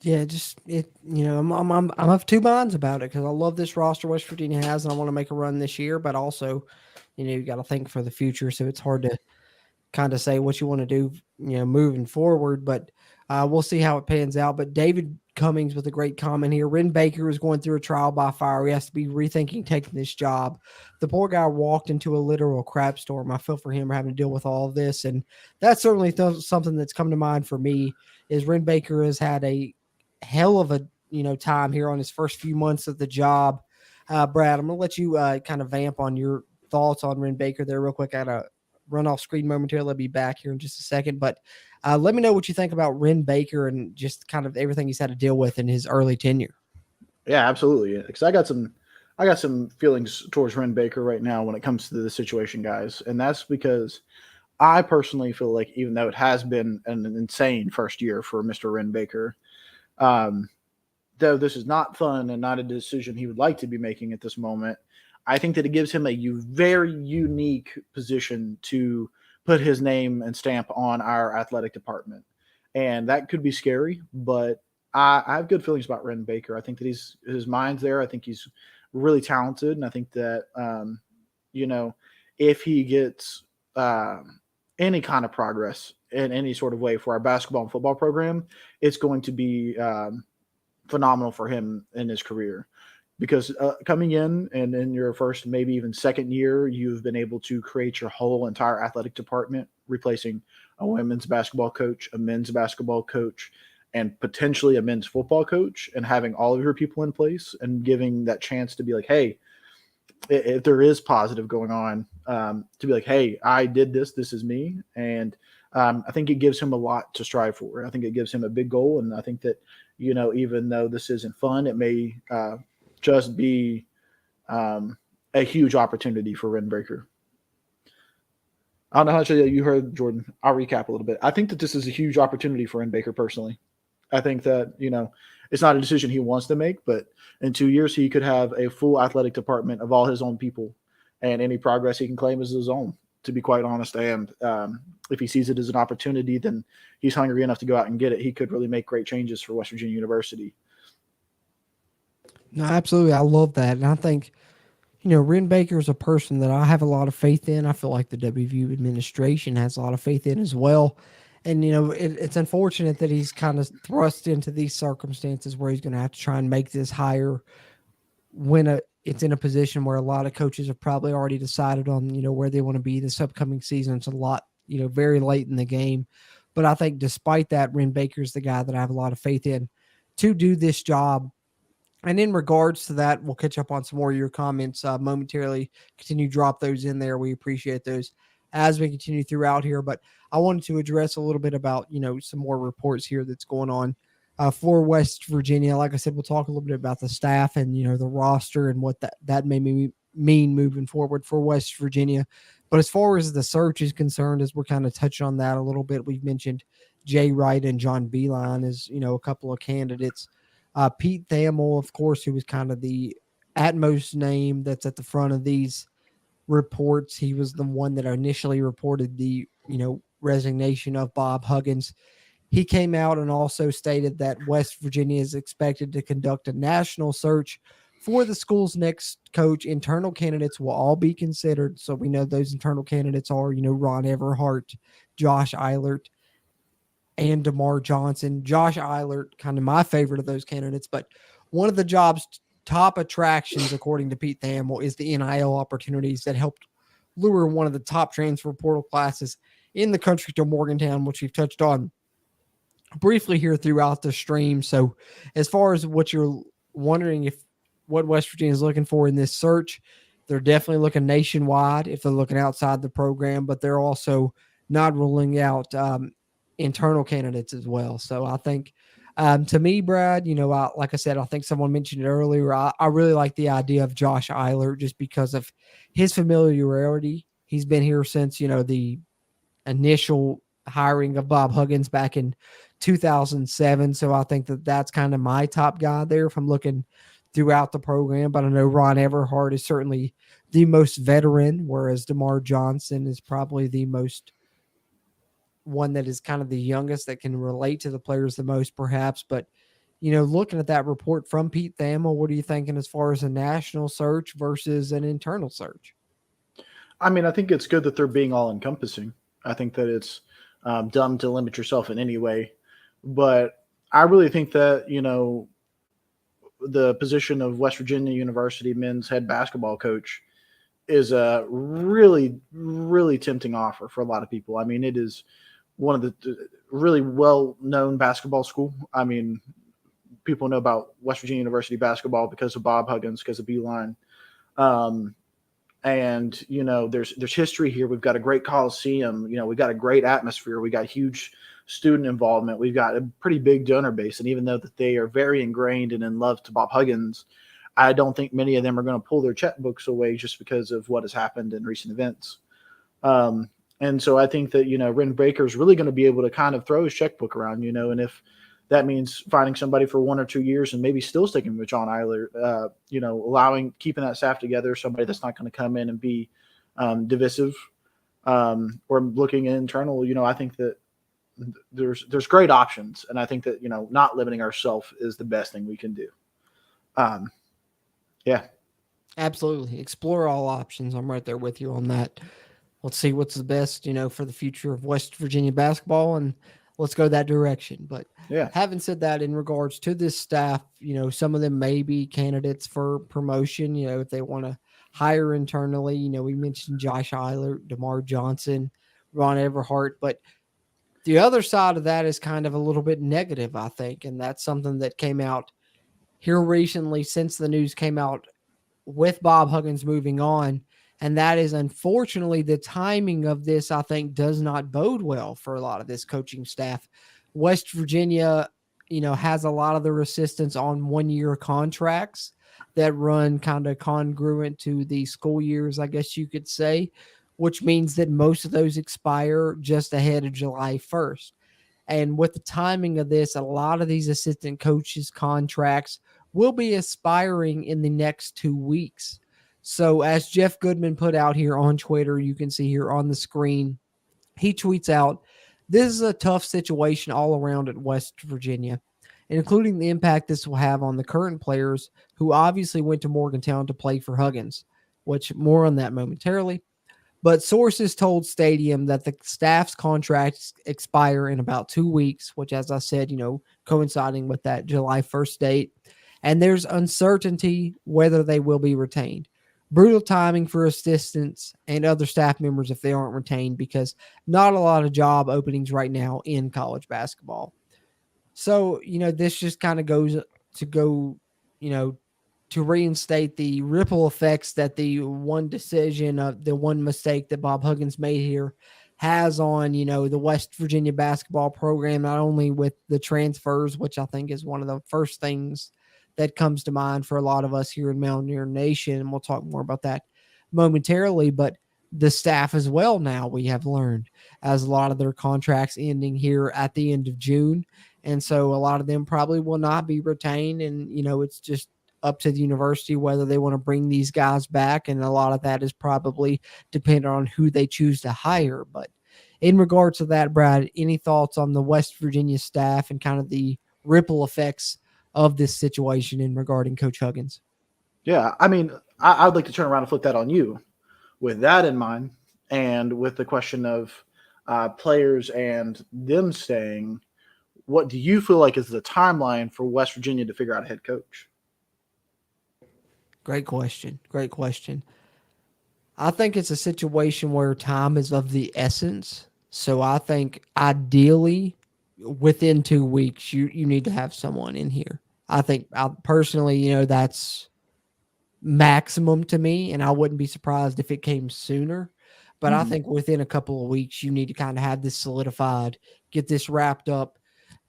Yeah, I'm of two minds about it, because I love this roster West Virginia has, and I want to make a run this year, but also, you got to think for the future. So it's hard to kind of say what you want to do, moving forward, but we'll see how it pans out. But David Cummings with a great comment here. Ren Baker is going through a trial by fire. He has to be rethinking taking this job. The poor guy walked into a literal crap storm. I feel for him having to deal with all of this. And that's certainly something that's come to mind for me, is Ren Baker has had a hell of a, time here on his first few months of the job. Brad, I'm going to let you kind of vamp on your thoughts on Ren Baker there real quick. I got to run off screen momentarily. I'll be back here in just a second, but let me know what you think about Ren Baker and just kind of everything he's had to deal with in his early tenure. Yeah, absolutely. Because I got some feelings towards Ren Baker right now when it comes to the situation, guys. And that's because I personally feel like, even though it has been an insane first year for Mr. Ren Baker, though this is not fun and not a decision he would like to be making at this moment, I think that it gives him a very unique position to put his name and stamp on our athletic department. And that could be scary, but I have good feelings about Ren Baker. I think that his mind's there. I think he's really talented. And I think that, if he gets any kind of progress in any sort of way for our basketball and football program, it's going to be phenomenal for him in his career. Because coming in and in your first, maybe even second year, you've been able to create your whole entire athletic department, replacing a women's basketball coach, a men's basketball coach, and potentially a men's football coach, and having all of your people in place and giving that chance to be like, hey, if there is positive going on, to be like, hey, I did this. This is me. And I think it gives him a lot to strive for. I think it gives him a big goal. And I think that, even though this isn't fun, it may just be a huge opportunity for Ren Baker. I don't know how much you heard, Jordan. I'll recap a little bit. I think that this is a huge opportunity for Ren Baker personally. I think that, it's not a decision he wants to make, but in 2 years, he could have a full athletic department of all his own people, and any progress he can claim is his own, to be quite honest. And if he sees it as an opportunity, then he's hungry enough to go out and get it. He could really make great changes for West Virginia University. No, absolutely. I love that. And I think, Ren Baker is a person that I have a lot of faith in. I feel like the WVU administration has a lot of faith in as well. And, it's unfortunate that he's kind of thrust into these circumstances where he's going to have to try and make this hire when it's in a position where a lot of coaches have probably already decided on, where they want to be this upcoming season. It's a lot, very late in the game. But I think despite that, Ren Baker's the guy that I have a lot of faith in to do this job. And in regards to that, we'll catch up on some more of your comments momentarily. Continue to drop those in there. We appreciate those as we continue throughout here. But I wanted to address a little bit about, some more reports here that's going on for West Virginia. Like I said, we'll talk a little bit about the staff and, the roster and what that may mean moving forward for West Virginia. But as far as the search is concerned, as we're kind of touching on that a little bit, we've mentioned Jay Wright and John Beeline as, a couple of candidates. Pete Thamel, of course, who was kind of the Atmos name that's at the front of these reports. He was the one that initially reported the, resignation of Bob Huggins. He came out and also stated that West Virginia is expected to conduct a national search for the school's next coach. Internal candidates will all be considered. So we know those internal candidates are, Ron Everhart, Josh Eilert, and DeMar Johnson. Josh Eilert, kind of my favorite of those candidates, but one of the job's top attractions, according to Pete Thamel, is the NIL opportunities that helped lure one of the top transfer portal classes in the country to Morgantown, which we've touched on briefly here throughout the stream. So as far as what you're wondering, if what West Virginia is looking for in this search, they're definitely looking nationwide if they're looking outside the program, but they're also not ruling out internal candidates as well. So I think to me, Brad, like I said, I think someone mentioned it earlier. I really like the idea of Josh Eilert just because of his familiarity. He's been here since, the initial hiring of Bob Huggins back in 2007. So I think that that's kind of my top guy there if I'm looking throughout the program. But I know Ron Everhart is certainly the most veteran, whereas DeMar Johnson is probably the most one that is kind of the youngest that can relate to the players the most, perhaps. But, looking at that report from Pete Thamel, what are you thinking as far as a national search versus an internal search? I mean, I think it's good that they're being all encompassing. I think that it's dumb to limit yourself in any way. But I really think that, the position of West Virginia University men's head basketball coach is a really, really tempting offer for a lot of people. I mean, it is one of the really well-known basketball school. I mean, people know about West Virginia University basketball because of Bob Huggins, because of Beeline. And, there's history here. We've got a great Coliseum. We've got a great atmosphere. We got huge student involvement. We've got a pretty big donor base. And even though that they are very ingrained and in love to Bob Huggins, I don't think many of them are going to pull their checkbooks away just because of what has happened in recent events. And so I think that, Ren Baker is really going to be able to kind of throw his checkbook around, and if that means finding somebody for 1 or 2 years and maybe still sticking with John Eilert, keeping that staff together, somebody that's not going to come in and be divisive or looking internal, I think that there's great options. And I think that, not limiting ourselves is the best thing we can do. Yeah. Absolutely. Explore all options. I'm right there with you on that. Let's see what's the best, for the future of West Virginia basketball, and let's go that direction. But yeah, having said that, in regards to this staff, some of them may be candidates for promotion, if they want to hire internally. We mentioned Josh Eilert, DeMar Johnson, Ron Everhart, but the other side of that is kind of a little bit negative, I think, and that's something that came out here recently since the news came out with Bob Huggins moving on. And that is, unfortunately, the timing of this, I think, does not bode well for a lot of this coaching staff. West Virginia, has a lot of their assistants on 1-year contracts that run kind of congruent to the school years, I guess you could say, which means that most of those expire just ahead of July 1st. And with the timing of this, a lot of these assistant coaches' contracts will be expiring in the next 2 weeks. So as Jeff Goodman put out here on Twitter, you can see here on the screen, he tweets out, "This is a tough situation all around at West Virginia, including the impact this will have on the current players who obviously went to Morgantown to play for Huggins. which more on that momentarily. But sources told Stadium that the staff's contracts expire in about 2 weeks, which, as I said, coinciding with that July 1st date. And there's uncertainty whether they will be retained. Brutal timing for assistants and other staff members if they aren't retained, because not a lot of job openings right now in college basketball. So, this just kind of goes to go, to reinstate the ripple effects that the one decision of the one mistake that Bob Huggins made here has on, the West Virginia basketball program, not only with the transfers, which I think is one of the first things that comes to mind for a lot of us here in Mountaineer Nation. And we'll talk more about that momentarily, but the staff as well. Now we have learned, as a lot of their contracts ending here at the end of June. And so a lot of them probably will not be retained. And, it's just up to the university whether they want to bring these guys back. And a lot of that is probably dependent on who they choose to hire. But in regards to that, Brad, any thoughts on the West Virginia staff and kind of the ripple effects of this situation in regarding Coach Huggins? Yeah, I mean, I'd like to turn around and flip that on you with that in mind, and with the question of players and them staying. What do you feel like is the timeline for West Virginia to figure out a head coach? Great question. Great question. I think it's a situation where time is of the essence. So I think ideally within 2 weeks, you need to have someone in here. I think personally, that's maximum to me, and I wouldn't be surprised if it came sooner. But I think within a couple of weeks, you need to kind of have this solidified, get this wrapped up,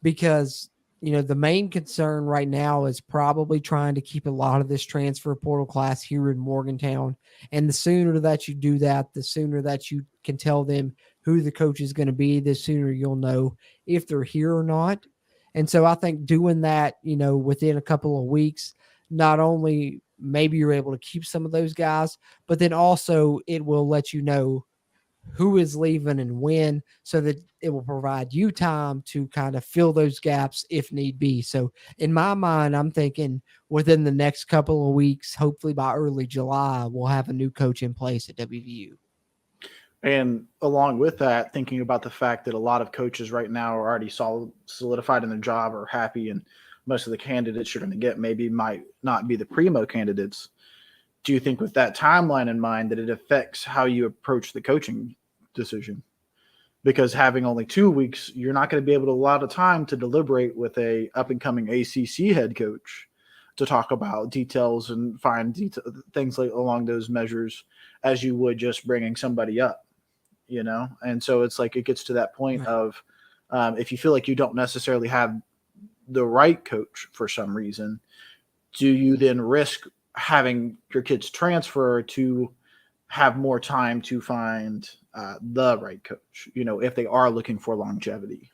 because, the main concern right now is probably trying to keep a lot of this transfer portal class here in Morgantown. And the sooner that you do that, the sooner that you can tell them who the coach is going to be, the sooner you'll know if they're here or not. And so I think doing that, within a couple of weeks, not only maybe you're able to keep some of those guys, but then also it will let you know who is leaving and when, so that it will provide you time to kind of fill those gaps if need be. So in my mind, I'm thinking within the next couple of weeks, hopefully by early July, we'll have a new coach in place at WVU. And along with that, thinking about the fact that a lot of coaches right now are already solidified in their job or happy, and most of the candidates you're going to get maybe might not be the primo candidates. Do you think with that timeline in mind that it affects how you approach the coaching decision? Because having only 2 weeks, you're not going to be able to a lot of time to deliberate with a up-and-coming ACC head coach to talk about details and find things like along those measures as you would just bringing somebody up, And so it's like it gets to that point of if you feel like you don't necessarily have the right coach for some reason, do you then risk having your kids transfer to have more time to find the right coach, if they are looking for longevity?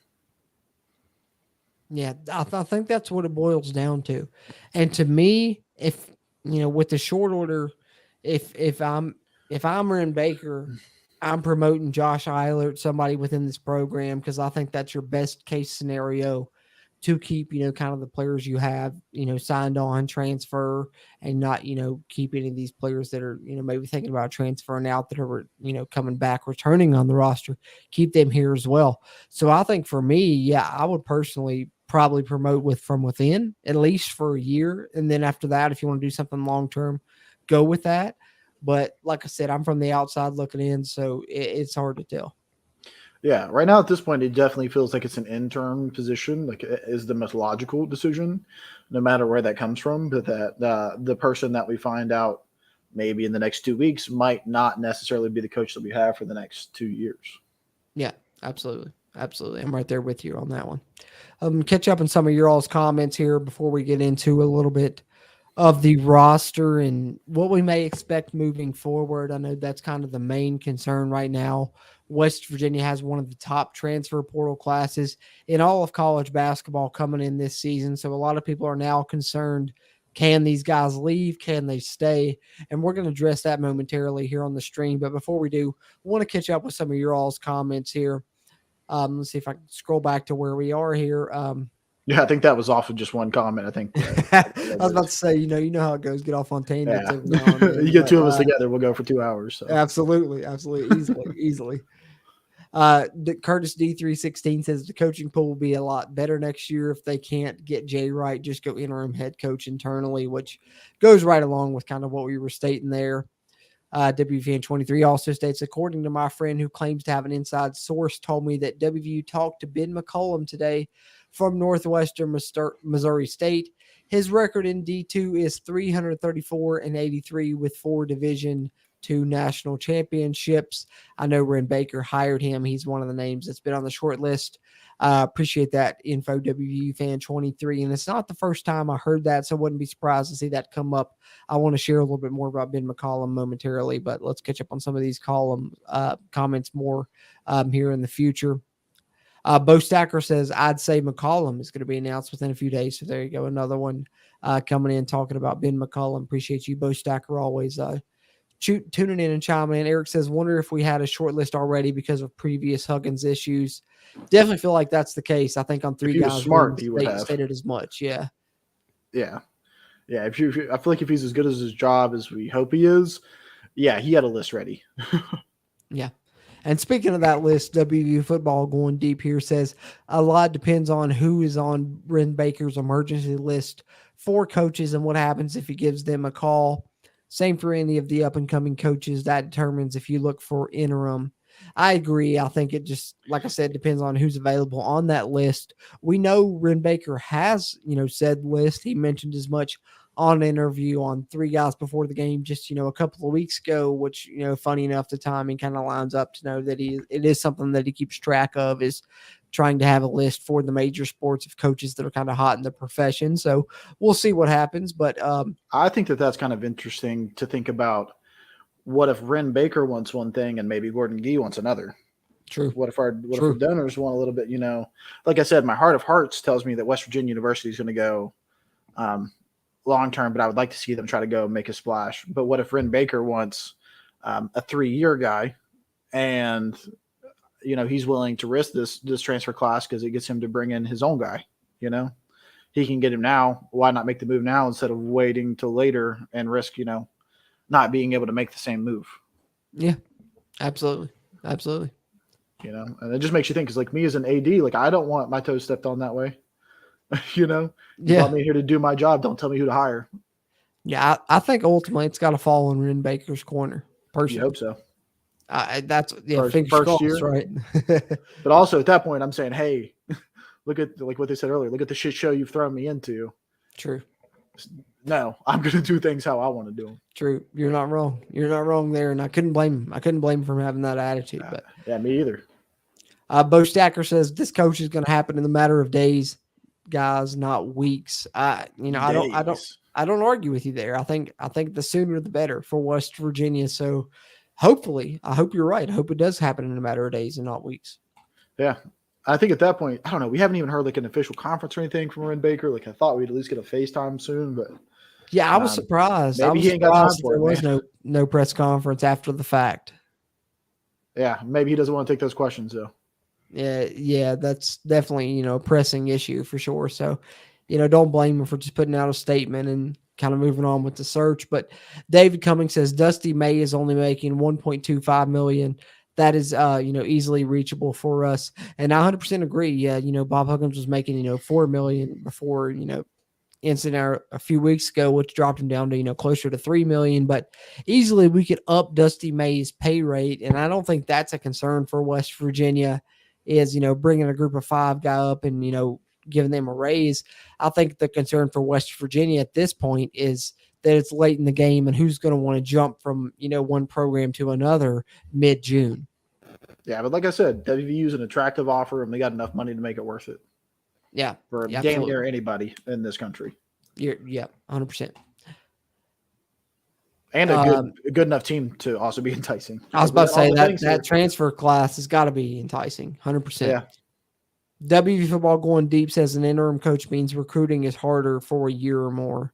Yeah, I think that's what it boils down to. And to me, if, with the short order, if I'm Ren Baker, I'm promoting Josh Eilert, somebody within this program, because I think that's your best case scenario to keep, kind of the players you have, signed on, transfer, and not, keep any of these players that are, maybe thinking about transferring out that are, coming back, returning on the roster, keep them here as well. So I think for me, yeah, I would personally probably promote from within at least for a year. And then after that, if you want to do something long-term, go with that. But like I said, I'm from the outside looking in, so it's hard to tell. Yeah, right now at this point, it definitely feels like it's an interim position, like it is the most logical decision, no matter where that comes from. But that the person that we find out maybe in the next 2 weeks might not necessarily be the coach that we have for the next 2 years. Yeah, absolutely. Absolutely. I'm right there with you on that one. Catch up on some of your all's comments here before we get into a little bit of the roster and what we may expect moving forward. I know that's kind of the main concern right now. West Virginia has one of the top transfer portal classes in all of college basketball coming in this season. So a lot of people are now concerned, can these guys leave? Can they stay? And we're going to address that momentarily here on the stream. But before we do, I want to catch up with some of your all's comments here. Let's see if I can scroll back to where we are here. Yeah, I think that was off of just one comment. I think. I was about to say, you know how it goes. Get off on tangents every now and then. You get but, two of us together, we'll go for 2 hours. So. Absolutely, easily. Curtis D316 says the coaching pool will be a lot better next year if they can't get Jay right. Just go interim head coach internally, which goes right along with kind of what we were stating there. WVN 23 also states, according to my friend who claims to have an inside source, told me that WVU talked to Ben McCollum today from Northwestern Missouri State. His record in D2 is 334-83 with 4 Division II national championships. I know Ren Baker hired him. He's one of the names that's been on the short list. Appreciate that info, WVU fan 23. And it's not the first time I heard that, so I wouldn't be surprised to see that come up. I want to share a little bit more about Ben McCollum momentarily, but let's catch up on some of these comments more here in the future. Bo Stacker says, I'd say McCollum is going to be announced within a few days. So there you go. Another one coming in talking about Ben McCollum. Appreciate you, Bo Stacker, always tuning in and chiming in. Eric says, wonder if we had a short list already because of previous Huggins issues. Definitely feel like that's the case. I think on 3 guys, smart, he would have stated as much. Yeah. I feel like if he's as good as his job as we hope he is, yeah, he had a list ready. Yeah. And speaking of that list, WVU football going deep here says a lot depends on who is on Ren Baker's emergency list for coaches and what happens if he gives them a call. Same for any of the up-and-coming coaches. That determines if you look for interim. I agree. I think it just, like I said, depends on who's available on that list. We know Ren Baker has, said list. He mentioned as much on an interview on 3 guys before the game just, a couple of weeks ago, which, funny enough, the timing kind of lines up to know that it is something that he keeps track of, is trying to have a list for the major sports of coaches that are kind of hot in the profession. So we'll see what happens. But I think that's kind of interesting to think about. What if Ren Baker wants one thing and maybe Gordon Gee wants another? True. What if our donors want a little bit, like I said, my heart of hearts tells me that West Virginia University is going to go long-term, but I would like to see them try to go make a splash. But what if Ren Baker wants a 3-year guy and, he's willing to risk this transfer class because it gets him to bring in his own guy, He can get him now. Why not make the move now instead of waiting till later and risk, not being able to make the same move? Yeah, absolutely. And it just makes you think, because like me as an AD, like I don't want my toes stepped on that way. You brought me here to do my job. Don't tell me who to hire. Yeah, I think ultimately it's got to fall in Ren Baker's corner. Personally, you hope so. That's first crossed, year, right? But also at that point, I'm saying, hey, look at like what they said earlier. Look at the shit show you've thrown me into. True. No, I'm going to do things how I want to do them. True. You're not wrong. You're not wrong there. And I couldn't blame him for having that attitude. But yeah, me either. Bo Stacker says this coach is going to happen in a matter of days, guys, not weeks. I don't argue with you there. I think the sooner the better for West Virginia. So hopefully, I hope you're right. I hope it does happen in a matter of days and not weeks. Yeah. I think at that point, I don't know. We haven't even heard like an official conference or anything from Ren Baker. Like I thought we'd at least get a FaceTime soon, but yeah, I was surprised. Maybe he ain't got time for there it, was man. no press conference after the fact. Yeah, maybe he doesn't want to take those questions though. Yeah, that's definitely a pressing issue for sure. So, don't blame him for just putting out a statement and kind of moving on with the search. But David Cummings says Dusty May is only making $1.25 million. That is, easily reachable for us. And I 100% agree. Yeah, Bob Huggins was making, $4 million before, incident a few weeks ago, which dropped him down to, closer to $3 million. But easily we could up Dusty May's pay rate. And I don't think that's a concern for West Virginia is, bringing a group of 5 guy up and, giving them a raise. I think the concern for West Virginia at this point is that it's late in the game and who's going to want to jump from, one program to another mid-June. Yeah, but like I said, WVU is an attractive offer and they got enough money to make it worth it. Yeah. For damn near anybody in this country. Yeah, 100%. And a good enough team to also be enticing. I was about to say that transfer class has got to be enticing, 100%. Yeah. WV football going deep says an interim coach means recruiting is harder for a year or more.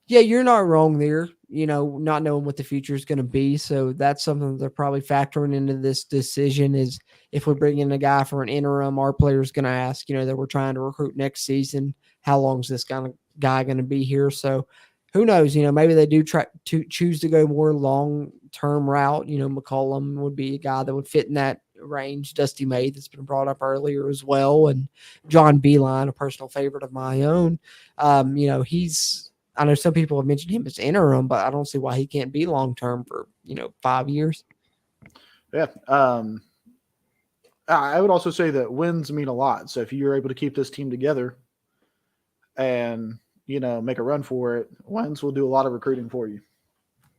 Yeah, you're not wrong there. Not knowing what the future is going to be. So that's something that they're probably factoring into this decision is if we bring in a guy for an interim, our player's going to ask, that we're trying to recruit next season. How long is this guy going to be here? So who knows? Maybe they do try to choose to go more long-term route. McCollum would be a guy that would fit in that range. Dusty May that's been brought up earlier as well. And John Beeline, a personal favorite of my own. I know some people have mentioned him as interim, but I don't see why he can't be long-term for, 5 years. Yeah. I would also say that wins mean a lot. So if you're able to keep this team together and, make a run for it, wins will do a lot of recruiting for you.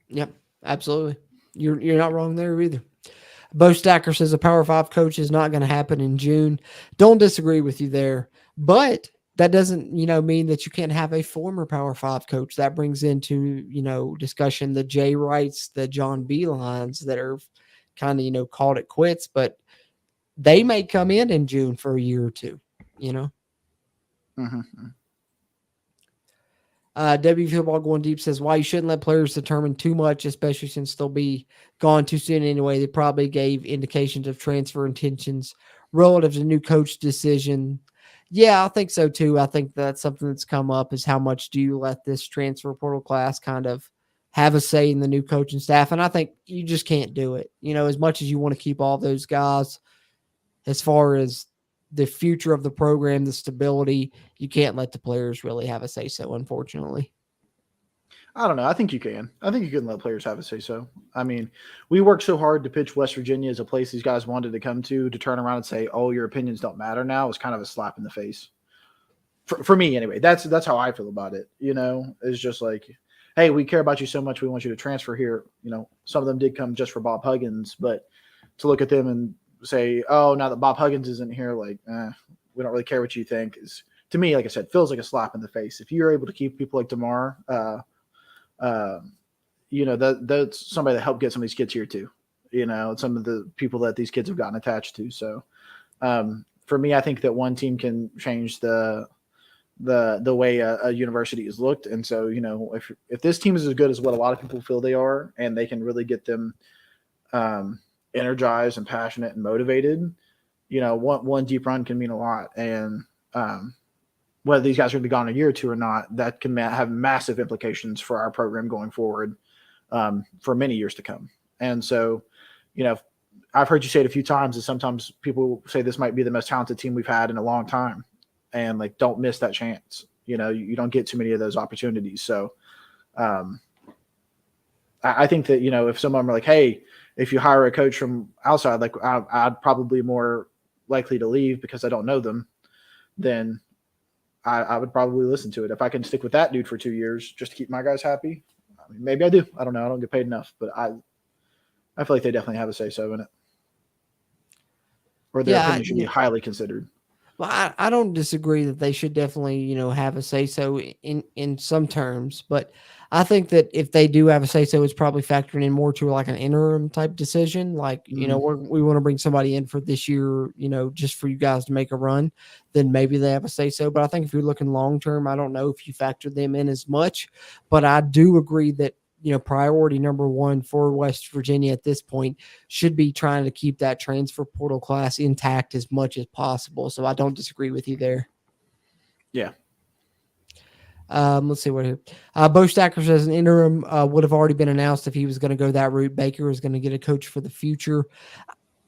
Yep, absolutely. You're not wrong there either. Bo Stacker says a Power 5 coach is not going to happen in June. Don't disagree with you there, but that doesn't, mean that you can't have a former Power 5 coach. That brings into, discussion the Jay Wrights, the John Beelines that are kind of, called it quits, but they may come in June for a year or two, Mm-hmm. W Football Going Deep says why you shouldn't let players determine too much, especially since they'll be gone too soon anyway. They probably gave indications of transfer intentions relative to new coach decision. Yeah, I think so too. I think that's something that's come up is how much do you let this transfer portal class kind of have a say in the new coaching staff? And I think you just can't do it. As much as you want to keep all those guys, as far as the future of the program, the stability, you can't let the players really have a say so, unfortunately. I don't know. I think you can. I think you can let players have a say so. I mean, we worked so hard to pitch West Virginia as a place these guys wanted to come to turn around and say, oh, your opinions don't matter now is kind of a slap in the face. For me, anyway. That's how I feel about it. It's just like, hey, we care about you so much. We want you to transfer here. Some of them did come just for Bob Huggins, but to look at them and say, oh, now that Bob Huggins isn't here, like, we don't really care what you think is, to me, like I said, feels like a slap in the face. If you're able to keep people like DeMar, that's somebody that helped get some of these kids here too. Some of the people that these kids have gotten attached to. So for me, I think that one team can change the way a university is looked. And so, if this team is as good as what a lot of people feel they are, and they can really get them energized and passionate and motivated, one deep run can mean a lot. And whether these guys are going to be gone a year or two or not, that can have massive implications for our program going forward for many years to come. And so, I've heard you say it a few times that sometimes people say this might be the most talented team we've had in a long time, and like, don't miss that chance. You don't get too many of those opportunities. So I think that, if someone were like, hey, if you hire a coach from outside, like I'd probably more likely to leave because I don't know them, then I would probably listen to it. If I can stick with that dude for 2 years just to keep my guys happy, I mean, maybe I do. I don't know. I don't get paid enough, but I feel like they definitely have a say-so in it. Or their opinion should be highly considered. Well, I don't disagree that they should definitely, have a say-so in some terms, but I think that if they do have a say-so, it's probably factoring in more to like an interim type decision. Like, we want to bring somebody in for this year, just for you guys to make a run, then maybe they have a say-so. But I think if you're looking long-term, I don't know if you factor them in as much, but I do agree that, priority number one for West Virginia at this point should be trying to keep that transfer portal class intact as much as possible. So I don't disagree with you there. Yeah. Let's see what here. Bo Stacker says an interim would have already been announced if he was going to go that route. Baker is going to get a coach for the future.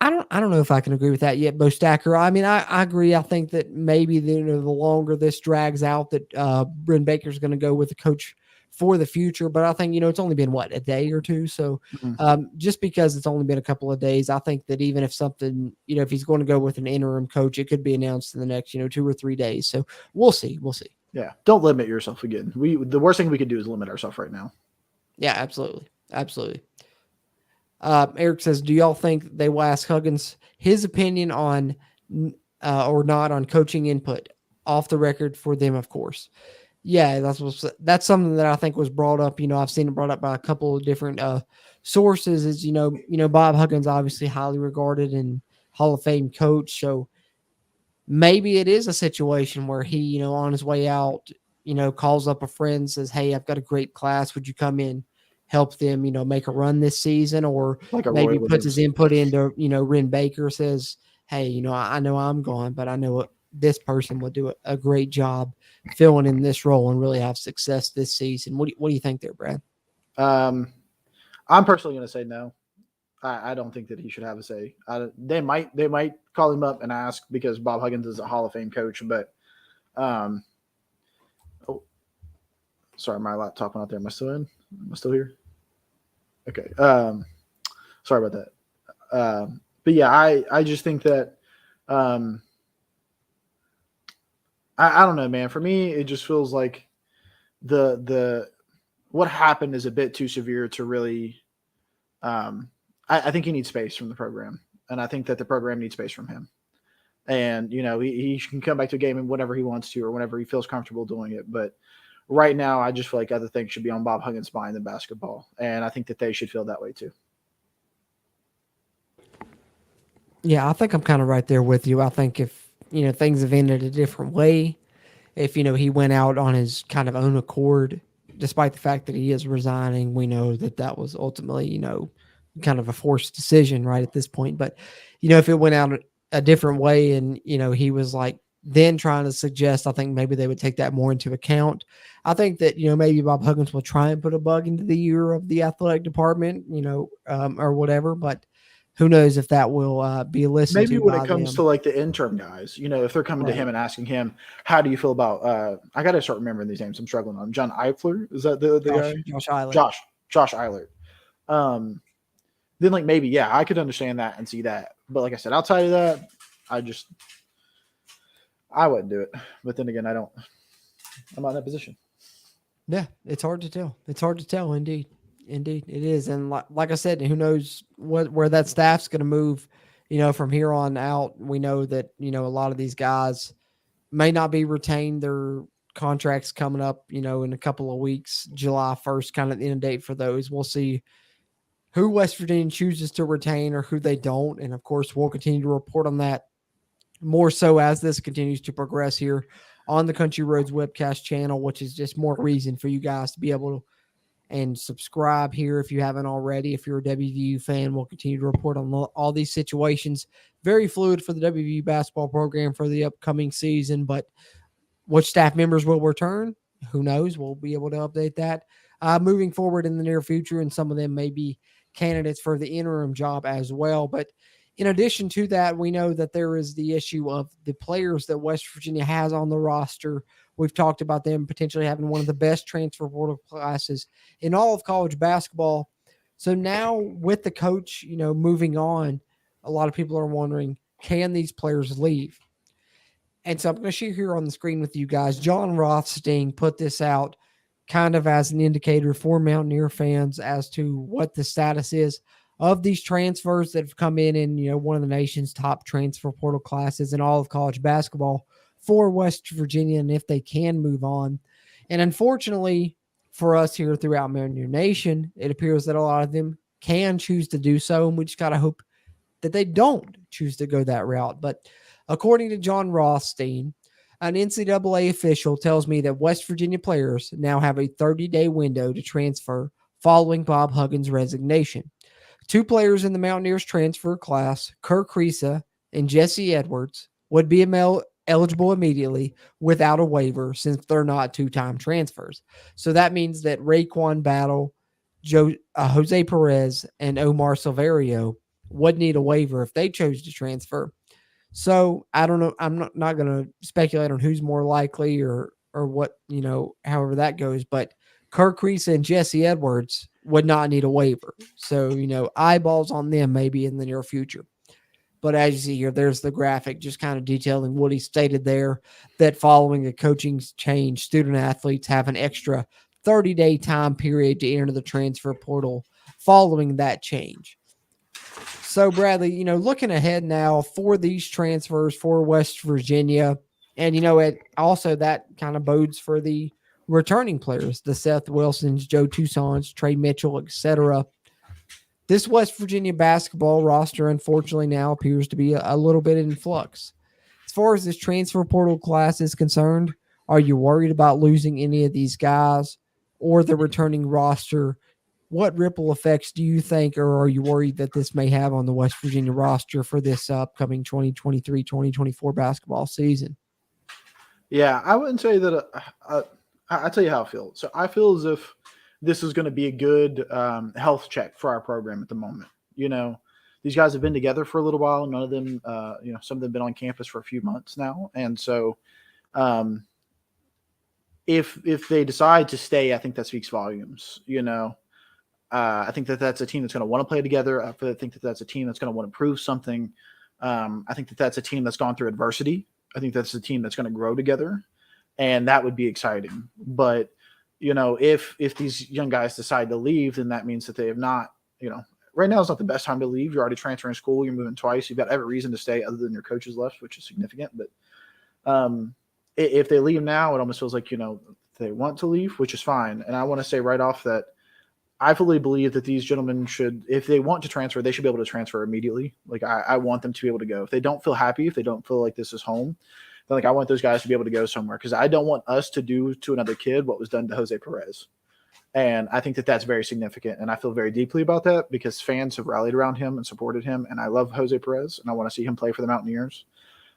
I don't know if I can agree with that yet, Bo Stacker. I mean, I agree. I think that maybe the longer this drags out, that Bryn Baker is going to go with the coach for the future. But I think, it's only been a day or two. So just because it's only been a couple of days, I think that even if something, if he's going to go with an interim coach, it could be announced in the next, 2 or 3 days. So we'll see. Yeah. Don't limit yourself again. The worst thing we could do is limit ourselves right now. Yeah, absolutely. Absolutely. Eric says, do y'all think they will ask Huggins his opinion on or not on coaching input off the record for them, of course? Yeah, that's something that I think was brought up. I've seen it brought up by a couple of different sources. Is Bob Huggins obviously highly regarded and Hall of Fame coach. So maybe it is a situation where he, on his way out, calls up a friend, says, "Hey, I've got a great class. Would you come in, help them, make a run this season?" Or Like a maybe Roy puts his Williams. input into, Ren Baker, says, "Hey, I know I'm gone, but I know this person will do a great job filling in this role and really have success this season." What do you think there, Brad? I'm personally going to say no. I don't think that he should have a say. They might call him up and ask because Bob Huggins is a Hall of Fame coach, but sorry, my laptop went out there. Am I still in? Am I still here? Okay. Sorry about that. But yeah, I just think that I don't know, man. For me, it just feels like the what happened is a bit too severe to really. I think he needs space from the program, and I think that the program needs space from him. And he can come back to a game whenever he wants to or whenever he feels comfortable doing it. But right now, I just feel like other things should be on Bob Huggins' mind than basketball, and I think that they should feel that way too. Yeah, I think I'm kind of right there with you. I think if things have ended a different way, if he went out on his kind of own accord, despite the fact that he is resigning, we know that was ultimately kind of a forced decision right at this point. But if it went out a different way and he was like then trying to suggest, I think maybe they would take that more into account. I think that maybe Bob Huggins will try and put a bug into the ear of the athletic department, or whatever. But who knows if that will be listened Maybe to when by it comes them. to like the interim guys, if they're coming to him and asking him, how do you feel about, I got to start remembering these names. I'm struggling on John Eifler. Is that the guy? Josh Eilert. Josh Eilert. Then like, maybe, yeah, I could understand that and see that. But like I said, outside of that, I wouldn't do it. But then again, I'm not in that position. Yeah, it's hard to tell. It's hard to tell, indeed. Indeed, it is. And like I said, who knows where that staff's going to move, from here on out. We know that, a lot of these guys may not be retained. Their contracts coming up, in a couple of weeks, July 1st, kind of the end date for those. We'll see who West Virginia chooses to retain or who they don't. And of course, we'll continue to report on that more so as this continues to progress here on the Country Roads webcast channel, which is just more reason for you guys to be able to and subscribe here if you haven't already. If you're a WVU fan, we'll continue to report on all these situations. Very fluid for the WVU basketball program for the upcoming season, but which staff members will return, who knows? We'll be able to update that moving forward in the near future, and some of them may be candidates for the interim job as well. But in addition to that, we know that there is the issue of the players that West Virginia has on the roster. We've talked about them potentially having one of the best transfer portal classes in all of college basketball. So now with the coach, moving on, a lot of people are wondering, can these players leave? And so I'm going to share here on the screen with you guys. John Rothstein put this out kind of as an indicator for Mountaineer fans as to what the status is of these transfers that have come in, one of the nation's top transfer portal classes in all of college basketball for West Virginia, and if they can move on. And unfortunately for us here throughout Mountaineer Nation, it appears that a lot of them can choose to do so, and we just got to hope that they don't choose to go that route. But according to John Rothstein, an NCAA official tells me that West Virginia players now have a 30-day window to transfer following Bob Huggins' resignation. 2 players in the Mountaineers transfer class, Kerr Kriisa and Jesse Edwards, would be eligible immediately without a waiver since they're not 2-time transfers. So that means that Raekwon Battle, Jose Perez, and Omar Silverio would need a waiver if they chose to transfer. So I don't know. I'm not going to speculate on who's more likely or what, however that goes. But Kerr Kriisa and Jesse Edwards would not need a waiver. So, eyeballs on them maybe in the near future. But as you see here, there's the graphic just kind of detailing what he stated there, that following a coaching change, student athletes have an extra 30-day time period to enter the transfer portal following that change. So, Bradley, looking ahead now for these transfers for West Virginia, and, it also that kind of bodes for the returning players, the Seth Wilsons, Joe Toussaint's, Trey Mitchell, etc. This West Virginia basketball roster, unfortunately, now appears to be a little bit in flux. As far as this transfer portal class is concerned, Are you worried about losing any of these guys or the returning roster? What ripple effects do you think, or are you worried that this may have on the West Virginia roster for this upcoming 2023-2024 basketball season? Yeah, I wouldn't say that. I'll tell you how I feel. So I feel as if this is going to be a good health check for our program at the moment. You know, these guys have been together for a little while. None of them, some of them have been on campus for a few months now. And so if they decide to stay, I think that speaks volumes. You know, I think that that's a team that's going to want to play together. I think that that's a team that's going to want to prove something. I think that that's a team that's gone through adversity. I think that's a team that's going to grow together, and that would be exciting. But, you know, if these young guys decide to leave, then that means that they have not, you know, right now is not the best time to leave. You're already transferring school. You're moving twice. You've got every reason to stay other than your coaches left, which is significant. But if they leave now, it almost feels like, you know, they want to leave, which is fine. And I want to say right off that I fully believe that these gentlemen should, if they want to transfer, they should be able to transfer immediately. Like I want them to be able to go. If they don't feel happy, if they don't feel like this is home, then like I want those guys to be able to go somewhere, because I don't want us to do to another kid what was done to Jose Perez. And I think that that's very significant. And I feel very deeply about that because fans have rallied around him and supported him. And I love Jose Perez and I want to see him play for the Mountaineers.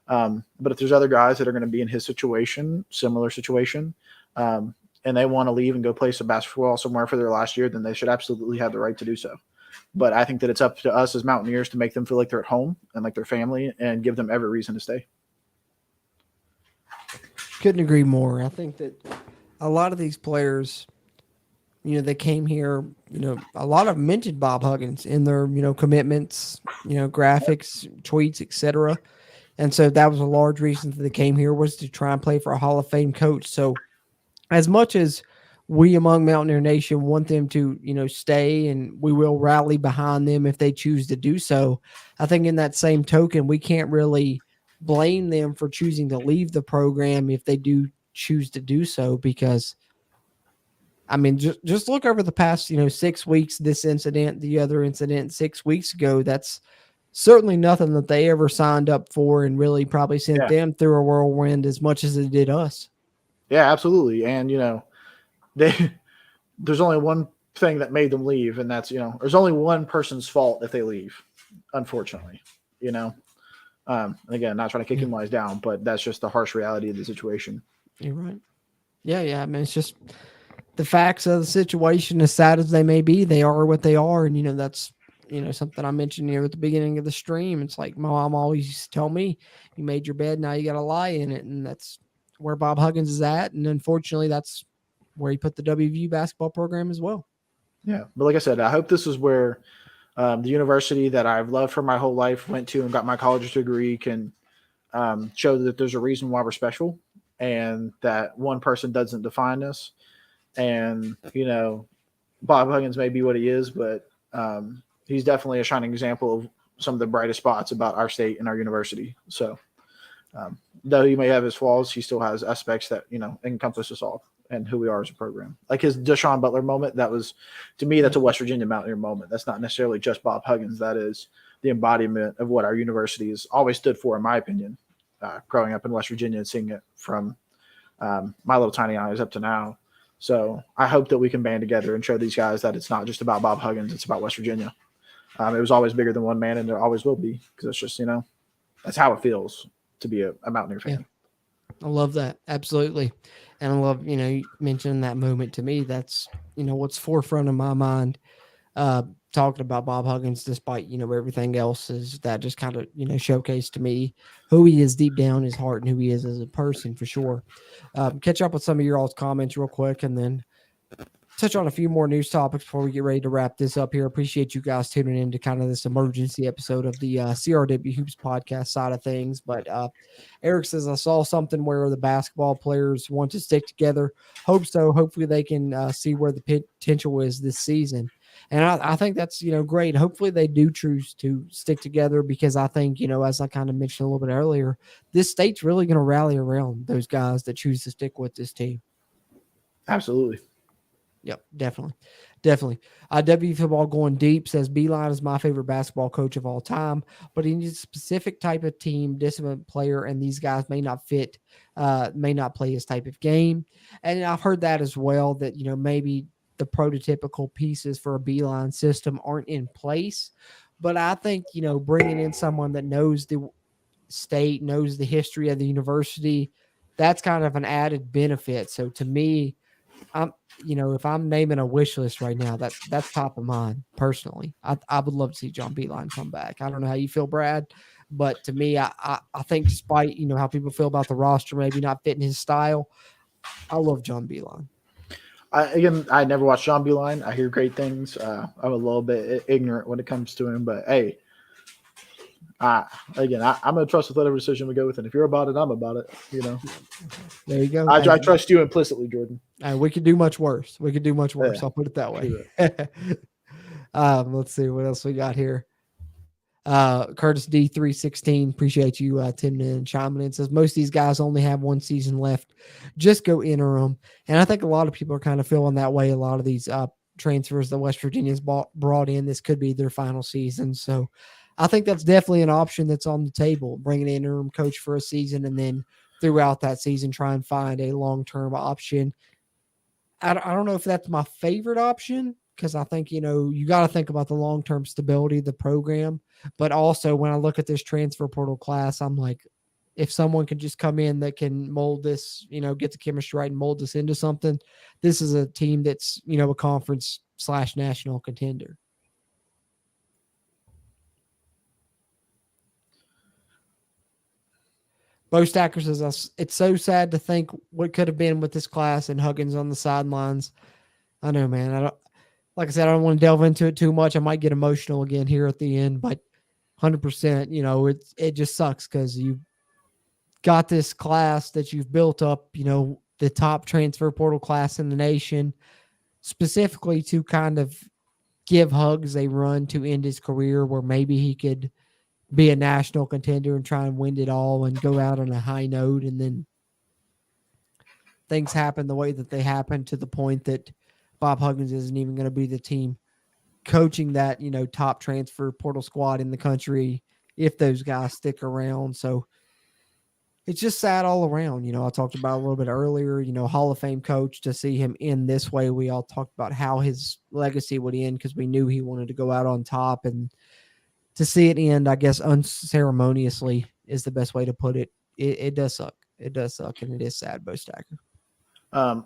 But if there's other guys that are going to be in his situation, similar situation, and they want to leave and go play some basketball somewhere for their last year, then they should absolutely have the right to do so. But I think that it's up to us as Mountaineers to make them feel like they're at home and like their family and give them every reason to stay. Couldn't agree more. I think that a lot of these players, you know, they came here, you know, a lot of them mentioned Bob Huggins in their, you know, commitments, you know, graphics, tweets, etc. And so that was a large reason that they came here, was to try and play for a Hall of Fame coach. So as much as we among Mountaineer Nation want them to, you know, stay, and we will rally behind them if they choose to do so, I think in that same token, we can't really blame them for choosing to leave the program if they do choose to do so, because I mean, just look over the past, you know, 6 weeks, this incident, the other incident 6 weeks ago, that's certainly nothing that they ever signed up for, and really probably sent them through a whirlwind as much as it did us. Yeah, absolutely. And, you know, there's only one thing that made them leave, and that's, you know, there's only one person's fault if they leave, unfortunately, you know. Again, not trying to kick him lies down, but that's just the harsh reality of the situation. You're right. Yeah. I mean, it's just the facts of the situation, as sad as they may be, they are what they are. And, you know, that's, you know, something I mentioned here at the beginning of the stream. It's like my mom always used to tell me, you made your bed, now you got to lie in it. And that's where Bob Huggins is at. And unfortunately, that's where he put the WVU basketball program as well. Yeah. But like I said, I hope this is where the university that I've loved for my whole life, went to and got my college degree, can show that there's a reason why we're special, and that one person doesn't define us. And, you know, Bob Huggins may be what he is, but he's definitely a shining example of some of the brightest spots about our state and our university. So though he may have his flaws, he still has aspects that, you know, encompass us all and who we are as a program. Like his Deshaun Butler moment, that was, to me, that's a West Virginia Mountaineer moment. That's not necessarily just Bob Huggins. That is the embodiment of what our university has always stood for, in my opinion, growing up in West Virginia and seeing it from my little tiny eyes up to now. So I hope that we can band together and show these guys that it's not just about Bob Huggins, it's about West Virginia. It was always bigger than one man, and it always will be, because it's just, you know, that's how it feels to be a Mountaineer fan. Yeah. I love that. Absolutely. And I love, you know, you mentioned that moment to me. That's, you know, what's forefront of my mind, talking about Bob Huggins, despite, you know, everything else, is that just kind of, you know, showcased to me who he is deep down, his heart, and who he is as a person, for sure. Catch up with some of your all's comments real quick, and then touch on a few more news topics before we get ready to wrap this up here. Appreciate you guys tuning in to kind of this emergency episode of the CRW Hoops podcast side of things. But Eric says, I saw something where the basketball players want to stick together. Hope so. Hopefully they can see where the potential is this season. And I think that's, you know, great. Hopefully they do choose to stick together, because I think, you know, as I kind of mentioned a little bit earlier, this state's really going to rally around those guys that choose to stick with this team. Absolutely. Yep, definitely. Definitely. W Football Going Deep says Beeline is my favorite basketball coach of all time, but he needs a specific type of team, disciplined player, and these guys may not fit, may not play his type of game. And I've heard that as well, that, maybe the prototypical pieces for a Beeline system aren't in place. But I think, bringing in someone that knows the state, knows the history of the university, that's kind of an added benefit. So to me, if I'm naming a wish list right now, that's top of mind personally. I would love to see John Beeline come back. I don't know how you feel, Brad, but to me, I think despite, how people feel about the roster maybe not fitting his style, I love John Beeline. I never watched John Beeline. I hear great things. I'm a little bit ignorant when it comes to him, but hey, I'm going to trust with whatever decision we go with. And if you're about it, I'm about it. There you go. I trust you implicitly, Jordan. We could do much worse. Yeah. I'll put it that way. Let's see what else we got here. Curtis D316, appreciate you tuning in and chiming in. Says most of these guys only have one season left. Just go interim. And I think a lot of people are kind of feeling that way. A lot of these transfers that West Virginia's brought in, this could be their final season. So I think that's definitely an option that's on the table, bringing an interim coach for a season and then throughout that season try and find a long-term option. I don't know if that's my favorite option, because I think, you got to think about the long-term stability of the program. But also when I look at this transfer portal class, I'm like, if someone can just come in that can mold this, get the chemistry right and mold this into something, this is a team that's, a conference/national contender. Bo Stacker says, it's so sad to think what could have been with this class and Huggins on the sidelines. I know, man. Like I said, I don't want to delve into it too much. I might get emotional again here at the end, but 100%, it just sucks because you got this class that you've built up, the top transfer portal class in the nation, specifically to kind of give Huggs a run to end his career where maybe he could be a national contender and try and win it all and go out on a high note. And then things happen the way that they happen, to the point that Bob Huggins isn't even going to be the team coaching that, top transfer portal squad in the country if those guys stick around. So it's just sad all around. I talked about a little bit earlier, Hall of Fame coach, to see him end this way. We all talked about how his legacy would end because we knew he wanted to go out on top, and to see it end, I guess, unceremoniously is the best way to put it. It does suck. It does suck, and it is sad, Bo Stacker. I'm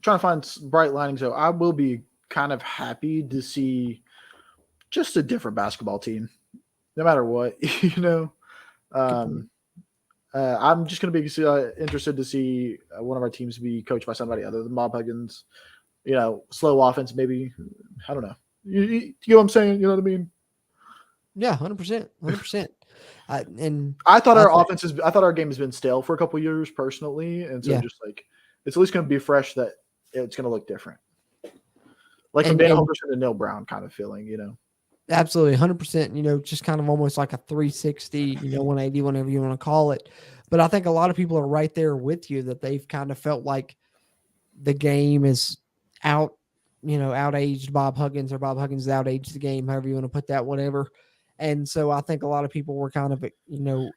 trying to find bright linings, so I will be kind of happy to see just a different basketball team, no matter what, I'm just going to be interested to see one of our teams be coached by somebody other than Bob Huggins. Slow offense, maybe. I don't know. You know what I'm saying? You know what I mean? Yeah, 100%. And I thought our game has been stale for a couple of years personally, and so just like it's at least going to be fresh, that it's going to look different, like from Dana Holgorsen to Neil Brown kind of feeling, Absolutely, 100%. Just kind of almost like a 360, 180, whatever you want to call it. But I think a lot of people are right there with you, that they've kind of felt like the game is outaged Bob Huggins, or Bob Huggins outaged the game, however you want to put that, whatever. And so I think a lot of people were kind of,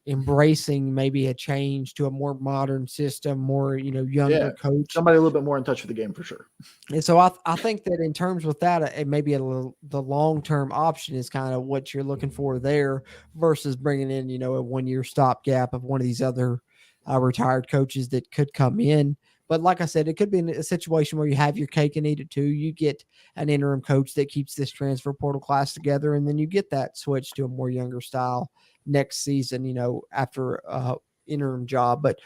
embracing maybe a change to a more modern system, more, younger coach. Somebody a little bit more in touch with the game for sure. And so I think that in terms with that, it maybe the long-term option is kind of what you're looking for there, versus bringing in, a one-year stopgap of one of these other retired coaches that could come in. But like I said, it could be a situation where you have your cake and eat it too. You get an interim coach that keeps this transfer portal class together, and then you get that switch to a more younger style next season, after interim job. But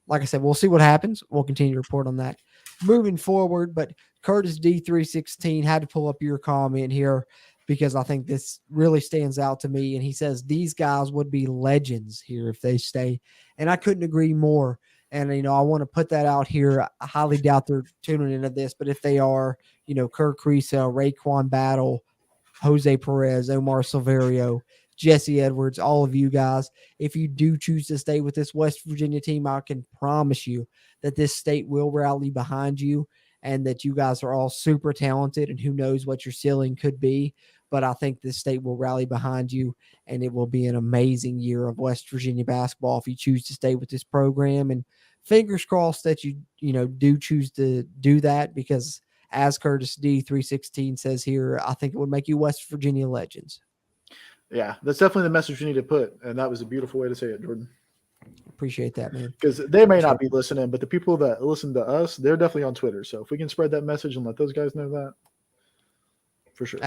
like I said, we'll see what happens. We'll continue to report on that moving forward. But Curtis D316 had to pull up your comment here, because I think this really stands out to me. And he says these guys would be legends here if they stay. And I couldn't agree more. And, I want to put that out here. I highly doubt they're tuning into this, but if they are, Kirk Creasell, Raekwon Battle, Jose Perez, Omar Silverio, Jesse Edwards, all of you guys, if you do choose to stay with this West Virginia team, I can promise you that this state will rally behind you. and that you guys are all super talented, and who knows what your ceiling could be. But I think this state will rally behind you, and it will be an amazing year of West Virginia basketball if you choose to stay with this program. And fingers crossed that you do choose to do that, because as Curtis D 316 says here, I think it would make you West Virginia legends. Yeah, that's definitely the message you need to put, and that was a beautiful way to say it, Jordan. Appreciate that, man. Because they may not be listening, but the people that listen to us, they're definitely on Twitter. So if we can spread that message and let those guys know that, for sure.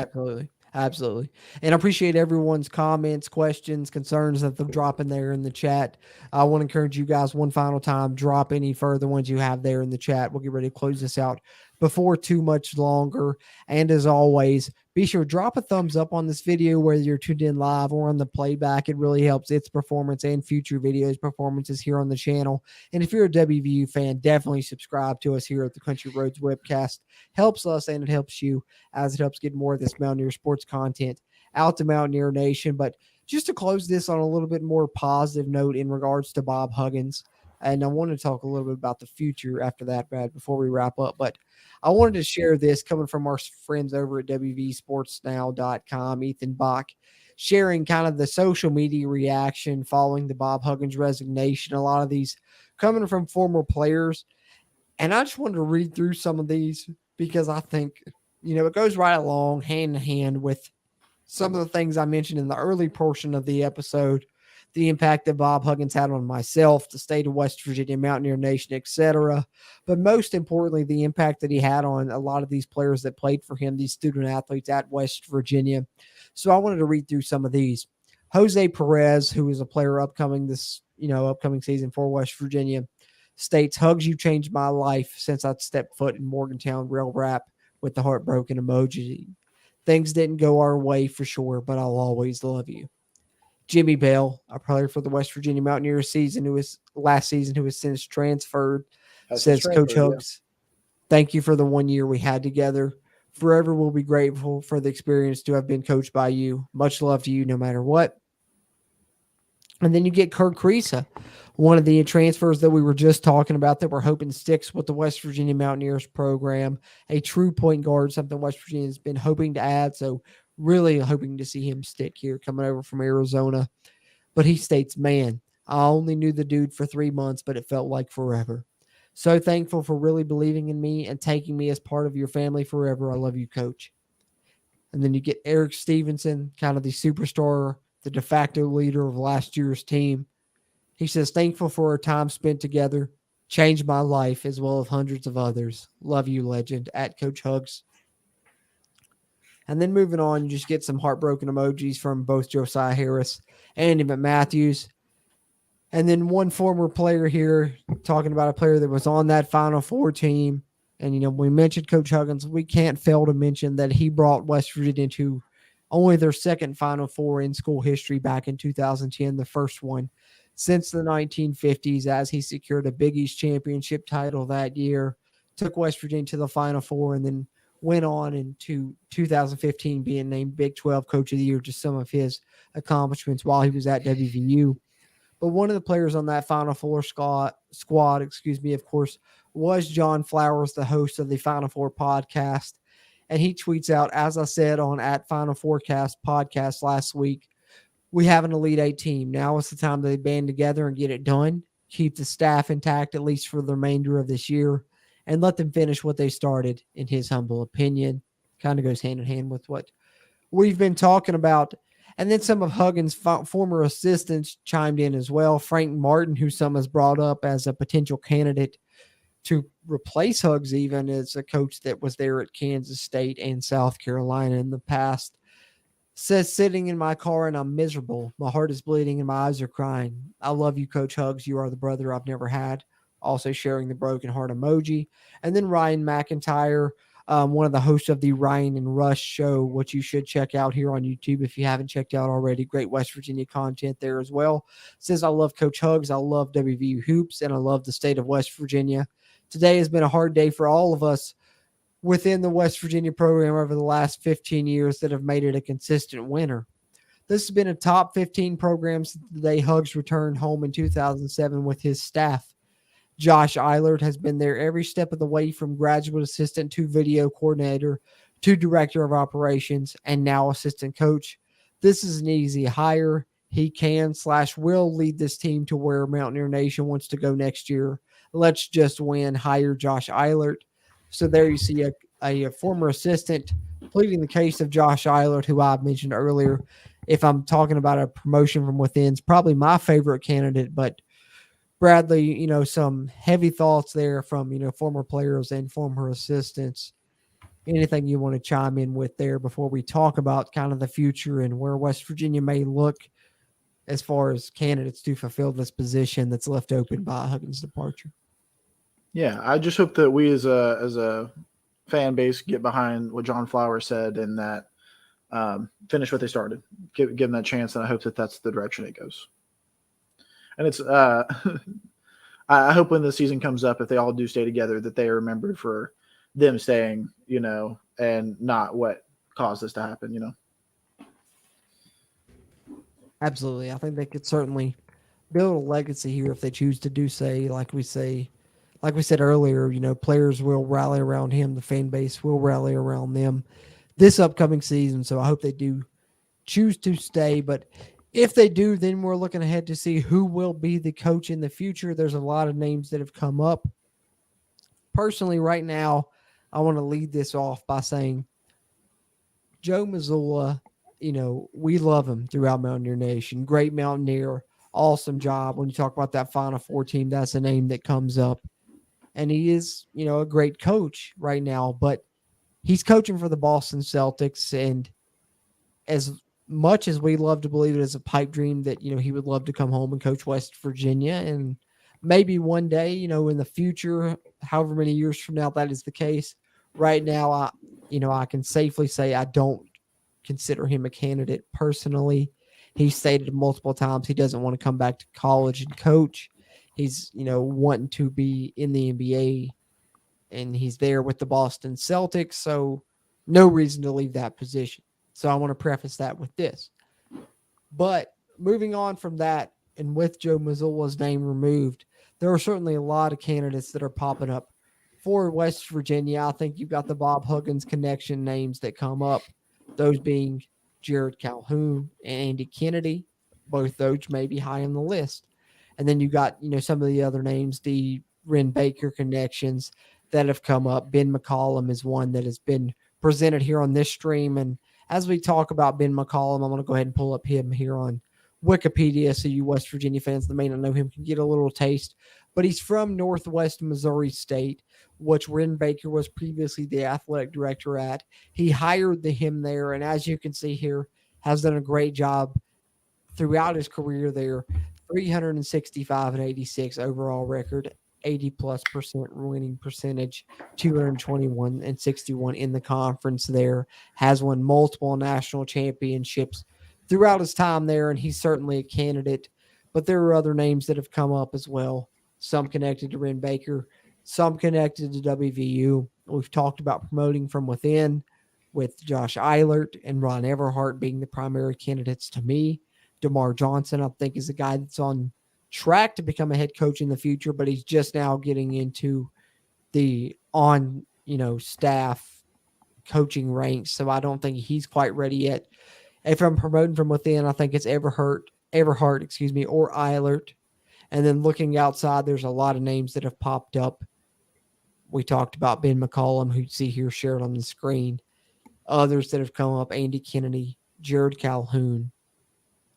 Absolutely. And I appreciate everyone's comments, questions, concerns that they'll drop in there in the chat. I want to encourage you guys one final time, drop any further ones you have there in the chat. We'll get ready to close this out before too much longer. And as always, be sure to drop a thumbs up on this video, whether you're tuned in live or on the playback. It really helps its performance and future videos performances here on the channel. And if you're a WVU fan, definitely subscribe to us here at the Country Roads webcast. Helps us and it helps you, as it helps get more of this Mountaineer sports content out to Mountaineer Nation. But just to close this on a little bit more positive note in regards to Bob Huggins, and I want to talk a little bit about the future after that, Brad, before we wrap up. But I wanted to share this coming from our friends over at WVSportsNow.com, Ethan Bach, sharing kind of the social media reaction following the Bob Huggins resignation. A lot of these coming from former players. And I just wanted to read through some of these because I think, it goes right along hand in hand with some of the things I mentioned in the early portion of the episode, the impact that Bob Huggins had on myself, the state of West Virginia, Mountaineer Nation, etc. But most importantly, the impact that he had on a lot of these players that played for him, these student athletes at West Virginia. So I wanted to read through some of these. Jose Perez, who is a player upcoming season for West Virginia, states, "Hugs, you changed my life since I stepped foot in Morgantown Rail Wrap," with the heartbroken emoji. "Things didn't go our way for sure, but I'll always love you." Jimmy Bell, a player for the West Virginia Mountaineers last season, who has since transferred, says, "Coach Hugs, thank you for the 1 year we had together. Forever we'll be grateful for the experience to have been coached by you. Much love to you no matter what." And then you get Kirk Creesa, one of the transfers that we were just talking about that we're hoping sticks with the West Virginia Mountaineers program, a true point guard, something West Virginia has been hoping to add. So really hoping to see him stick here coming over from Arizona. But he states, "Man, I only knew the dude for 3 months, but it felt like forever. So thankful for really believing in me and taking me as part of your family forever. I love you, Coach." And then you get Eric Stevenson, kind of the superstar, the de facto leader of last year's team. He says, "Thankful for our time spent together. Changed my life as well as hundreds of others. Love you, legend. At Coach Hugs." And then moving on, you just get some heartbroken emojis from both Josiah Harris and Emmett Matthews. And then one former player here talking about a player that was on that Final Four team. And, we mentioned Coach Huggins. We can't fail to mention that he brought West Virginia to only their second Final Four in school history back in 2010, the first one since the 1950s, as he secured a Big East championship title that year, took West Virginia to the Final Four, and then went on into 2015 being named Big 12 Coach of the Year, just some of his accomplishments while he was at WVU. But one of the players on that Final Four squad, of course, was John Flowers, the host of the Final Four podcast. And he tweets out, "As I said on at Final Forecast podcast last week, we have an Elite Eight team. Now is the time they band together and get it done. Keep the staff intact, at least for the remainder of this year, and let them finish what they started," in his humble opinion. Kind of goes hand in hand with what we've been talking about. And then some of Huggins' former assistants chimed in as well. Frank Martin, who some has brought up as a potential candidate to replace Hugs, even as a coach that was there at Kansas State and South Carolina in the past, says, "Sitting in my car and I'm miserable. My heart is bleeding and my eyes are crying. I love you, Coach Hugs. You are the brother I've never had." Also sharing the broken heart emoji. And then Ryan McIntyre, one of the hosts of the Ryan and Rush show, which you should check out here on YouTube if you haven't checked out already. Great West Virginia content there as well. Says, "I love Coach Hugs. I love WVU hoops, and I love the state of West Virginia. Today has been a hard day for all of us within the West Virginia program over the last 15 years that have made it a consistent winner. This has been a top 15 program since the day Hugs returned home in 2007 with his staff. Josh Eilert has been there every step of the way from graduate assistant to video coordinator to director of operations and now assistant coach. This is an easy hire. He can/will lead this team to where Mountaineer Nation wants to go next year. Let's just win. Hire Josh Eilert. So there you see a former assistant pleading the case of Josh Eilert, who I mentioned earlier. If I'm talking about a promotion from within, it's probably my favorite candidate, but Bradley, some heavy thoughts there from, former players and former assistants. Anything you want to chime in with there before we talk about kind of the future and where West Virginia may look as far as candidates to fulfill this position that's left open by Huggins' departure? Yeah, I just hope that we as a fan base get behind what John Flower said and that finish what they started. Give them that chance, and I hope that that's the direction it goes. And it's I hope when the season comes up, if they all do stay together, that they are remembered for them staying, and not what caused this to happen, Absolutely. I think they could certainly build a legacy here if they choose to do say, like we said earlier, players will rally around him. The fan base will rally around them this upcoming season. So I hope they do choose to stay. But if they do, then we're looking ahead to see who will be the coach in the future. There's a lot of names that have come up. Personally, right now, I want to lead this off by saying Joe Mazzulla, we love him throughout Mountaineer Nation. Great Mountaineer, awesome job. When you talk about that Final Four team, that's a name that comes up. And he is, a great coach right now, but he's coaching for the Boston Celtics. And as much as we love to believe it is a pipe dream that, he would love to come home and coach West Virginia, and maybe one day, in the future, however many years from now that is the case. Right now, I can safely say I don't consider him a candidate personally. He's stated multiple times he doesn't want to come back to college and coach. He's, wanting to be in the NBA, and he's there with the Boston Celtics, so no reason to leave that position. So I want to preface that with this. But moving on from that, and with Joe Mazzulla's name removed, there are certainly a lot of candidates that are popping up for West Virginia. I think you've got the Bob Huggins connection names that come up, those being Jared Calhoun and Andy Kennedy. Both those may be high on the list. And then you got, some of the other names, the Ren Baker connections that have come up. Ben McCollum is one that has been presented here on this stream. And as we talk about Ben McCollum, I'm going to go ahead and pull up him here on Wikipedia so you West Virginia fans that may not know him can get a little taste. But he's from Northwest Missouri State, which Ren Baker was previously the athletic director at. He hired him there, and as you can see here, has done a great job throughout his career there. 365 and 86 overall record, 80+% winning percentage, 221 and 61 in the conference there. Has won multiple national championships throughout his time there, and he's certainly a candidate. But there are other names that have come up as well, some connected to Ren Baker, some connected to WVU. We've talked about promoting from within with Josh Eilert and Ron Everhart being the primary candidates to me. DeMar Johnson, I think, is a guy that's on track to become a head coach in the future, but he's just now getting into the staff coaching ranks. So I don't think he's quite ready yet. If I'm promoting from within, I think it's Everhart, or Eilert. And then looking outside, there's a lot of names that have popped up. We talked about Ben McCollum, who you see here shared on the screen. Others that have come up, Andy Kennedy, Jared Calhoun.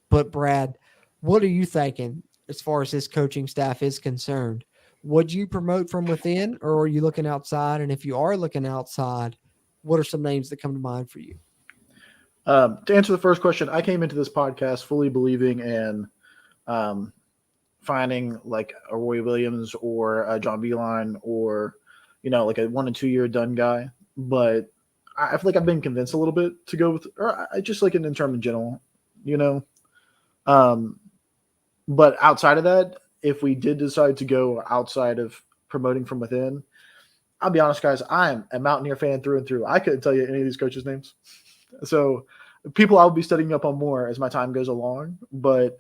But Brad, what are you thinking as far as his coaching staff is concerned? Would you promote from within, or are you looking outside? And if you are looking outside, what are some names that come to mind for you? To answer the first question, I came into this podcast fully believing in finding like a Roy Williams or a John Beeline or, like a 1 and 2 year done guy. But I feel like I've been convinced a little bit to go with, or I just like an interim in general, But outside of that, if we did decide to go outside of promoting from within, I'll be honest, guys, I'm a Mountaineer fan through and through. I couldn't tell you any of these coaches' names. So people I'll be studying up on more as my time goes along. But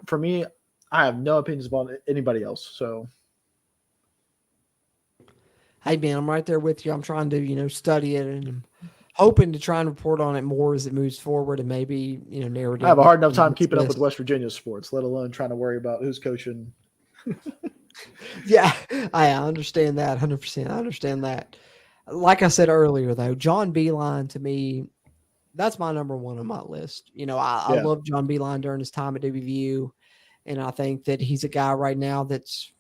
for me, I have no opinions about anybody else. So Hey man, I'm right there with you. I'm trying to, study it and I'm hoping to try and report on it more as it moves forward and maybe, narrow down. I have a hard enough time this keeping up with list. West Virginia sports, let alone trying to worry about who's coaching. Yeah, I understand that 100%. I understand that. Like I said earlier, though, John Beeline to me, that's my number one on my list. I Yeah. love John Beeline during his time at WVU, and I think that he's a guy right now that's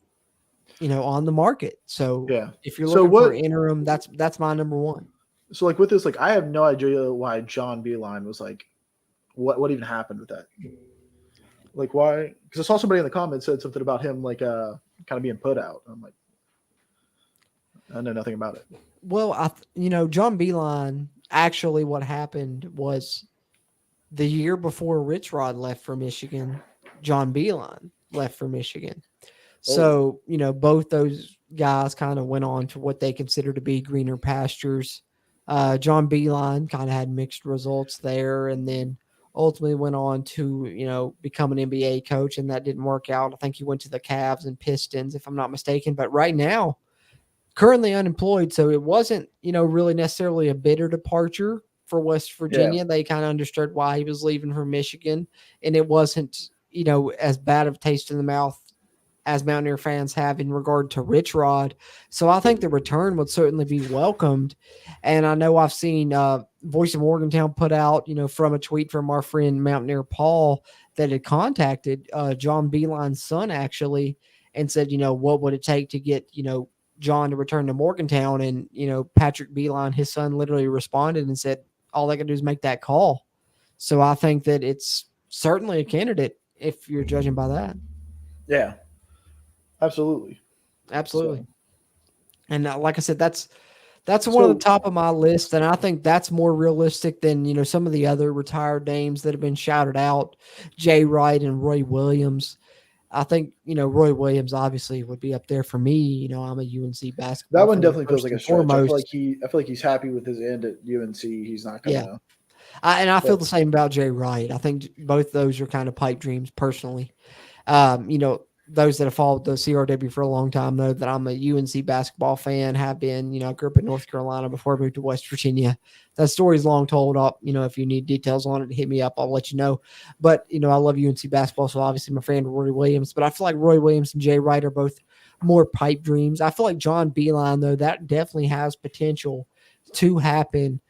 on the market. So Yeah. if you're So looking for what? an interim, that's my number one. So like with this, like I have no idea why John Beeline was like, what even happened with that? Like why? Because I saw somebody in the comments said something about him like kind of being put out. I'm like, I know nothing about it. Well, John Beeline, actually what happened was the year before Rich Rod left for Michigan, John Beeline left for Michigan. So, both those guys kind of went on to what they consider to be greener pastures. John Beeline kind of had mixed results there and then ultimately went on to, become an NBA coach, and that didn't work out. I think he went to the Cavs and Pistons, if I'm not mistaken. But right now, currently unemployed. So it wasn't, really necessarily a bitter departure for West Virginia. They kind of understood why he was leaving for Michigan, and it wasn't, as bad of a taste in the mouth as Mountaineer fans have in regard to Rich Rod. So I think the return would certainly be welcomed. And I know I've seen Voice of Morgantown put out, from a tweet from our friend Mountaineer Paul that had contacted John Beeline's son actually and said, what would it take to get, John to return to Morgantown? And, Patrick Beeline, his son, literally responded and said, all they can do is make that call. So I think that it's certainly a candidate if you're judging by that. Yeah. Absolutely. So. And like I said, that's one of the top of my list. And I think that's more realistic than, some of the other retired names that have been shouted out, Jay Wright and Roy Williams. I think, Roy Williams obviously would be up there for me. I'm a UNC basketball. That one definitely feels like a stretch. Foremost. I feel like he's happy with his end at UNC. He's not going to. I feel the same about Jay Wright. I think both those are kind of pipe dreams personally. Those that have followed the CRW for a long time know that I'm a UNC basketball fan, have been, I grew up in North Carolina before I moved to West Virginia. That story's long told up. If you need details on it, hit me up. I'll let you know. But, I love UNC basketball, so obviously I'm a fan of Roy Williams. But I feel like Roy Williams and Jay Wright are both more pipe dreams. I feel like John Beeline, though, that definitely has potential to happen.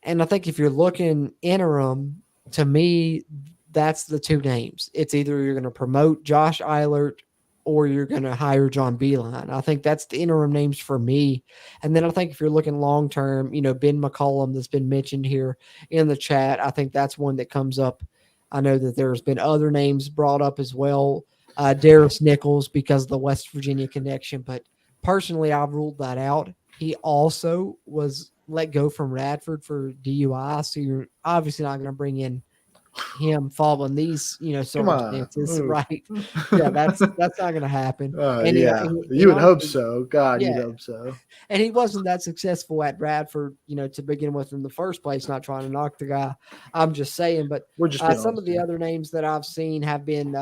And I think if you're looking interim, to me, that's the two names. It's either you're going to promote Josh Eilert or you're going to hire John Beeline. I think that's the interim names for me. And then I think if you're looking long-term, Ben McCollum that's been mentioned here in the chat, I think that's one that comes up. I know that there's been other names brought up as well. Darius Nichols because of the West Virginia connection. But personally, I've ruled that out. He also was let go from Radford for DUI. So you're obviously not going to bring in him following these, circumstances, right? Yeah, that's not going to happen. And you would hope so. God, you'd hope so. And he wasn't that successful at Radford, to begin with in the first place. Not trying to knock the guy. I'm just saying, but we're just some of the other names that I've seen have been.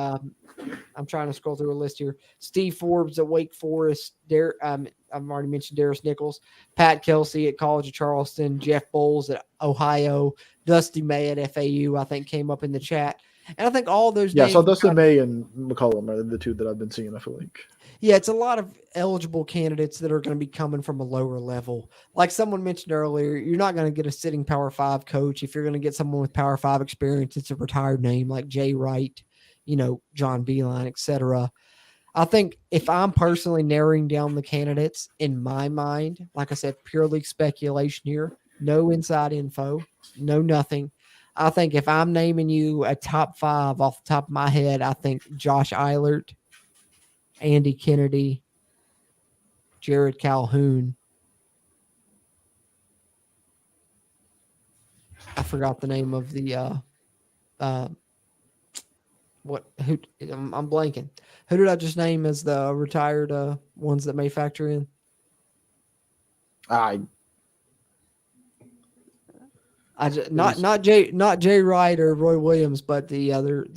I'm trying to scroll through a list here. Steve Forbes at Wake Forest. I've already mentioned Darius Nichols. Pat Kelsey at College of Charleston. Jeff Bowles at Ohio. Dusty May at FAU, I think, came up in the chat. And I think all those names. Yeah, so Dusty May and McCollum are the two that I've been seeing, I feel like. Yeah, it's a lot of eligible candidates that are going to be coming from a lower level. Like someone mentioned earlier, you're not going to get a sitting Power 5 coach. If you're going to get someone with Power 5 experience, it's a retired name like Jay Wright, John Beeline, etc. I think if I'm personally narrowing down the candidates in my mind, like I said, purely speculation here, no inside info, no nothing. I think if I'm naming you a top 5 off the top of my head, I think Josh Eilert, Andy Kennedy, Jared Calhoun. I forgot the name of the I'm blanking. Who did I just name as the retired ones that may factor in? Not Jay Wright or Roy Williams, but the other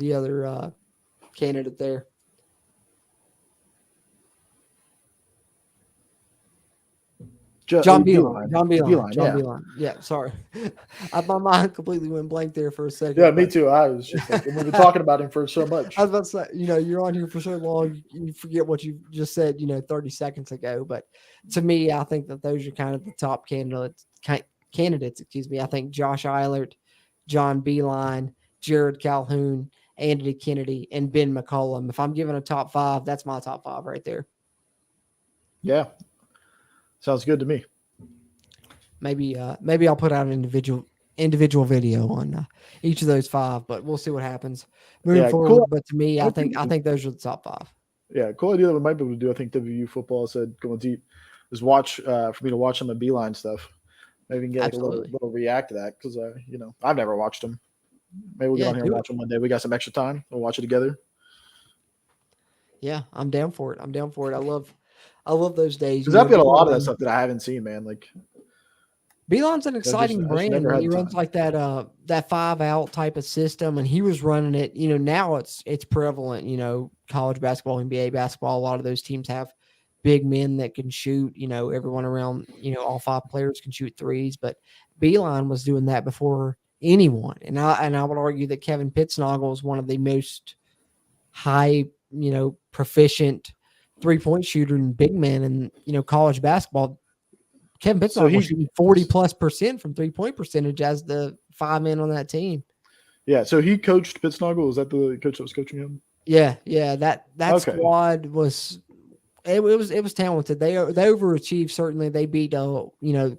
candidate there. John Beeline. John Beeline, yeah. Beeline. Yeah, sorry. My mind completely went blank there for a second. Yeah, me too. I was just like, we've been talking about him for so much. I was about to say, you're on here for so long, you forget what you just said, 30 seconds ago. But to me, I think that those are kind of the top candidates. Excuse me. I think Josh Eilert, John Beeline, Jared Calhoun, Andy Kennedy, and Ben McCollum. If I'm giving a top 5, that's my top 5 right there. Yeah. Sounds good to me. Maybe I'll put out an individual video on each of those 5, but we'll see what happens moving forward. Cool. But to me, I think those are the top 5. Yeah, cool idea that we might be able to do. I think WVU football said going deep is watch for me to watch some of Beeline stuff. Maybe we can get a little react to that because I've never watched them. Maybe we'll get on here and watch them one day. We got some extra time. We'll watch it together. Yeah, I'm down for it. I love those days. Because I've got a lot of that stuff that I haven't seen, man. Like Beeline's an exciting brand. When he runs like that 5-out type of system, and he was running it. Now it's prevalent. College basketball, NBA basketball, a lot of those teams have big men that can shoot. Everyone around. All 5 players can shoot threes, but Beeline was doing that before anyone. And I would argue that Kevin Pittsnoggle is one of the most high, proficient 3-point shooter and big man in college basketball. Kevin Pittsnoggle was shooting 40+% from 3-point percentage as the 5 man on that team. Yeah, so he coached Pittsnoggle. Was that the coach that was coaching him? Yeah. That squad was it was talented. They overachieved. Certainly, they beat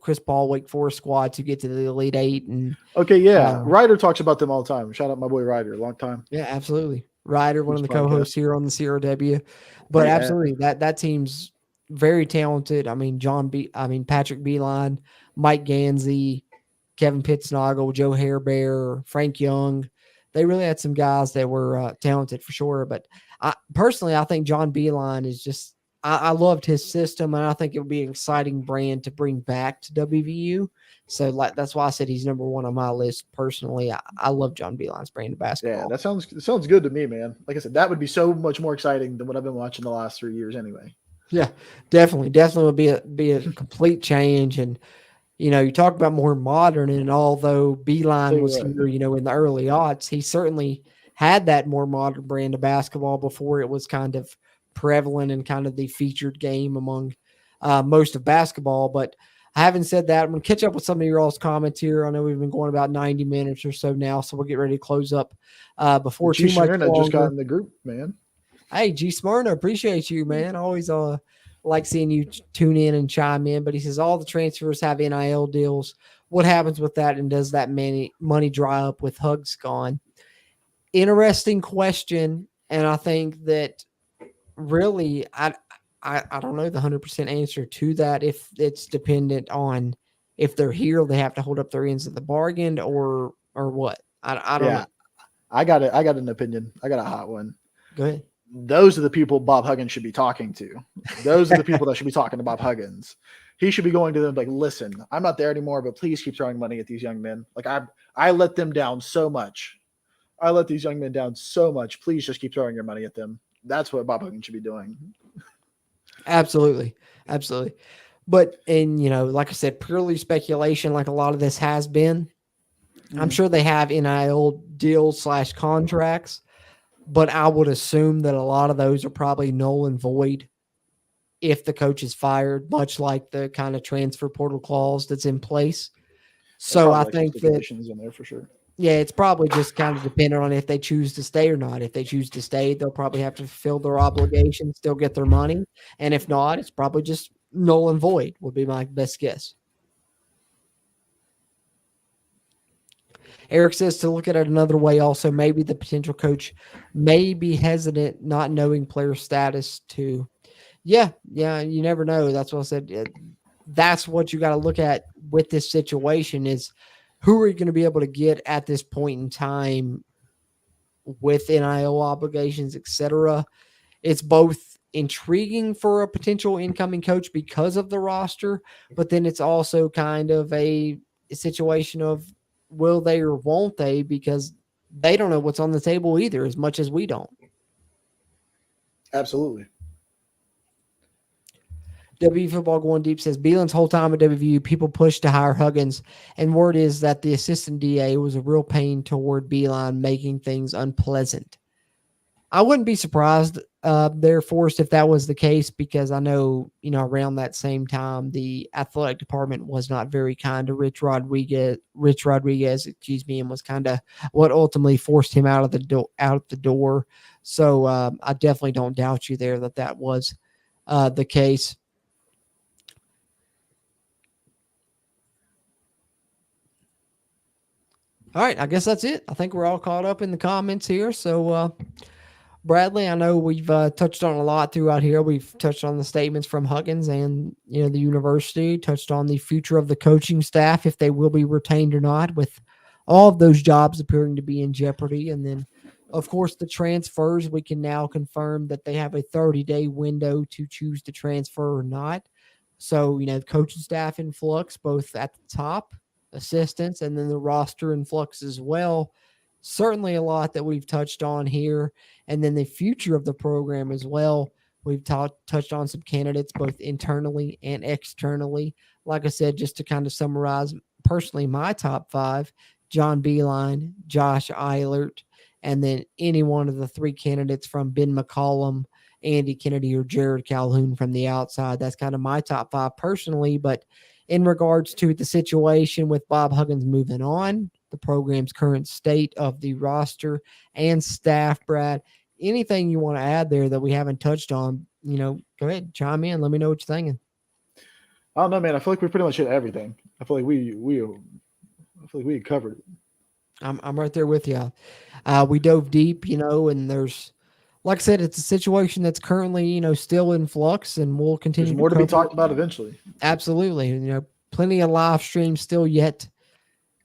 Chris Paul Wake Forest squad to get to the Elite 8. And Ryder talks about them all the time. Shout out my boy Ryder, long time. Yeah, absolutely. Ryder, one of the co-hosts here on the CRW. But absolutely, that team's very talented. I mean, Patrick Beeline, Mike Gansey, Kevin Pittsnoggle, Joe Hairbear, Frank Young. They really had some guys that were talented for sure. But I think John Beeline is just I loved his system, and I think it would be an exciting brand to bring back to WVU. So that's why I said he's number 1 on my list personally. I love John Beeline's brand of basketball. Yeah, that sounds good to me, man. Like I said, that would be so much more exciting than what I've been watching the last 3 years anyway. Yeah, definitely would be a complete change. And you talk about more modern, and although Beeline was here, in the early aughts, he certainly had that more modern brand of basketball before it was kind of prevalent and kind of the featured game among most of basketball. But having said that, I'm going to catch up with some of your all's comments here. I know we've been going about 90 minutes or so now, so we'll get ready to close up before too much longer. Just got in the group, man. Hey, G Smyrna, appreciate you, man. Always like seeing you tune in and chime in. But he says all the transfers have NIL deals. What happens with that, and does that money dry up with Hugs gone? Interesting question, and I think that really I don't know the 100% answer to that. If it's dependent on if they're here, they have to hold up their ends of the bargain, or what. I don't know. I got an opinion. I got a hot one. Go ahead. Those are the people Bob Huggins should be talking to. Those are the people that should be talking to Bob Huggins. He should be going to them like, listen, I'm not there anymore, but please keep throwing money at these young men. Like I let them down so much. I let these young men down so much. Please just keep throwing your money at them. That's what Bob Huggins should be doing. Absolutely. But, and like I said, purely speculation, like a lot of this has been. I'm sure they have NIL deals / contracts, but I would assume that a lot of those are probably null and void if the coach is fired, much like the kind of transfer portal clause that's in place. So I think that in there for sure. Yeah, it's probably just kind of dependent on if they choose to stay or not. If they choose to stay, they'll probably have to fulfill their obligations, still get their money. And if not, it's probably just null and void would be my best guess. Eric says to look at it another way also, maybe the potential coach may be hesitant, not knowing player status to. Yeah, you never know. That's what I said. That's what you got to look at with this situation is who are you going to be able to get at this point in time with NIL obligations, etc. It's both intriguing for a potential incoming coach because of the roster, but then it's also kind of a situation of will they or won't they, because they don't know what's on the table either as much as we don't. Absolutely. WVU Football Going Deep says, Beeland's whole time at WVU, people pushed to hire Huggins, and word is that the assistant DA was a real pain toward Beeline, making things unpleasant. I wouldn't be surprised there, Forrest, if that was the case, because I know, around that same time, the athletic department was not very kind to Rich Rodriguez, and was kind of what ultimately forced him out of the door. So I definitely don't doubt you there that was the case. All right, I guess that's it. I think we're all caught up in the comments here. So, Bradley, I know we've touched on a lot throughout here. We've touched on the statements from Huggins and the university, touched on the future of the coaching staff, if they will be retained or not, with all of those jobs appearing to be in jeopardy. And then, of course, the transfers, we can now confirm that they have a 30-day window to choose to transfer or not. So, coaching staff in flux, both at the top, assistants, and then the roster in flux as well. Certainly a lot that we've touched on here. And then the future of the program as well. We've touched on some candidates both internally and externally. Like I said, just to kind of summarize, personally, my top 5, John Beeline, Josh Eilert, and then any one of the 3 candidates from Ben McCollum, Andy Kennedy, or Jared Calhoun from the outside. That's kind of my top 5 personally. But in regards to the situation with Bob Huggins moving on, the program's current state of the roster and staff, Brad, anything you want to add there that we haven't touched on, go ahead, chime in. Let me know what you're thinking. I don't know, man. I feel like we pretty much hit everything. I feel like we covered it. I'm right there with you. We dove deep, and there's, like I said, it's a situation that's currently, still in flux, and we'll continue. There's more to be talked about eventually. Absolutely. Plenty of live streams still yet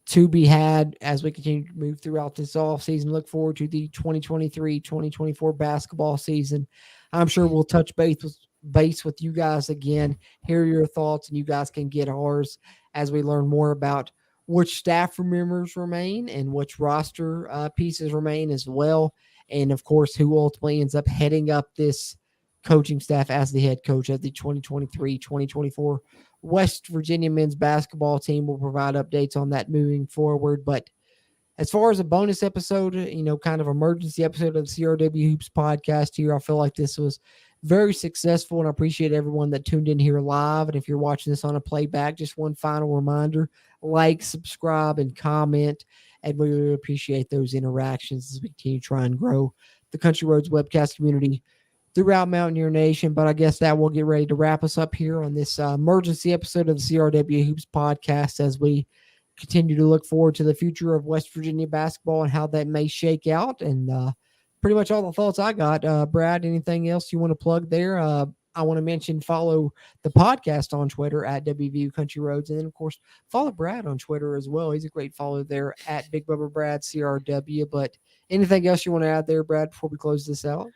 to be had as we continue to move throughout this off season. Look forward to the 2023-2024 basketball season. I'm sure we'll touch base with you guys again, hear your thoughts, and you guys can get ours as we learn more about which staff members remain and which roster pieces remain as well. And, of course, who ultimately ends up heading up this coaching staff as the head coach of the 2023-2024 West Virginia men's basketball team. Will provide updates on that moving forward. But as far as a bonus episode, kind of emergency episode of the CRW Hoops podcast here, I feel like this was very successful, and I appreciate everyone that tuned in here live. And if you're watching this on a playback, just one final reminder, like, subscribe, and comment. And we really appreciate those interactions as we continue to try and grow the Country Roads webcast community throughout Mountaineer Nation. But I guess that will get ready to wrap us up here on this emergency episode of the CRW Hoops podcast as we continue to look forward to the future of West Virginia basketball and how that may shake out. And pretty much all the thoughts I got. Brad, anything else you want to plug there? I want to mention follow the podcast on Twitter at WVU Country Roads. And then, of course, follow Brad on Twitter as well. He's a great follow there at Big Bubba Brad CRW. But anything else you want to add there, Brad, before we close this out?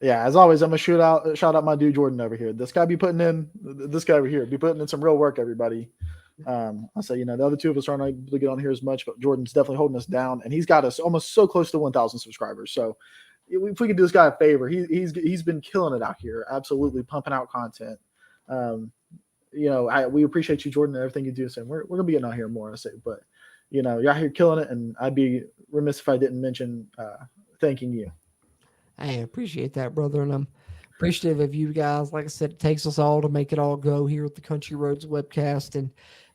Yeah, as always, I'm gonna shout out my dude Jordan over here. This guy over here be putting in some real work, everybody. I'll say, the other 2 of us aren't able to get on here as much, but Jordan's definitely holding us down, and he's got us almost so close to 1,000 subscribers. So if we could do this guy a favor, he's been killing it out here, absolutely pumping out content. We appreciate you, Jordan, and everything you do. So we're gonna be getting out here more, I say, but you're out here killing it, and I'd be remiss if I didn't mention thanking you. I appreciate that, brother, and I'm appreciative of you guys. Like I said, it takes us all to make it all go here at the Country Roads webcast, and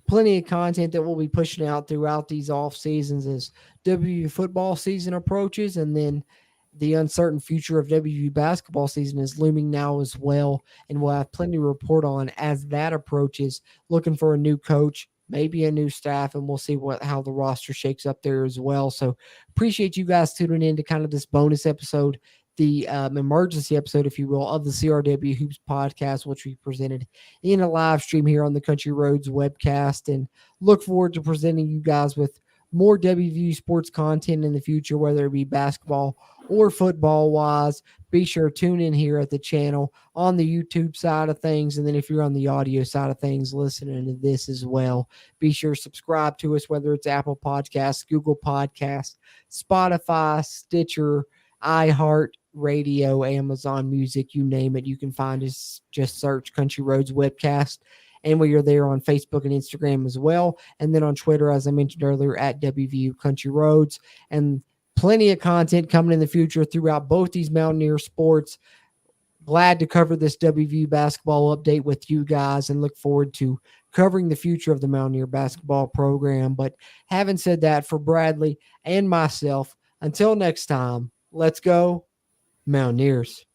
plenty of content that we'll be pushing out throughout these off seasons as WVU football season approaches, and then the uncertain future of WVU basketball season is looming now as well, and we'll have plenty to report on as that approaches. Looking for a new coach, maybe a new staff, and we'll see how the roster shakes up there as well. So appreciate you guys tuning in to kind of this bonus episode, the emergency episode, if you will, of the CRW Hoops podcast, which we presented in a live stream here on the Country Roads webcast, and look forward to presenting you guys with more WVU sports content in the future, whether it be basketball or football wise. Be sure to tune in here at the channel on the YouTube side of things. And then if you're on the audio side of things, listening to this as well, be sure to subscribe to us, whether it's Apple Podcasts, Google Podcasts, Spotify, Stitcher, iHeart, Radio, Amazon Music, you name it. You can find us. Just search Country Roads Webcast. And we are there on Facebook and Instagram as well. And then on Twitter, as I mentioned earlier, at WVU Country Roads. And plenty of content coming in the future throughout both these Mountaineer sports. Glad to cover this WVU basketball update with you guys and look forward to covering the future of the Mountaineer basketball program. But having said that, for Bradley and myself, until next time, let's go Mountaineers.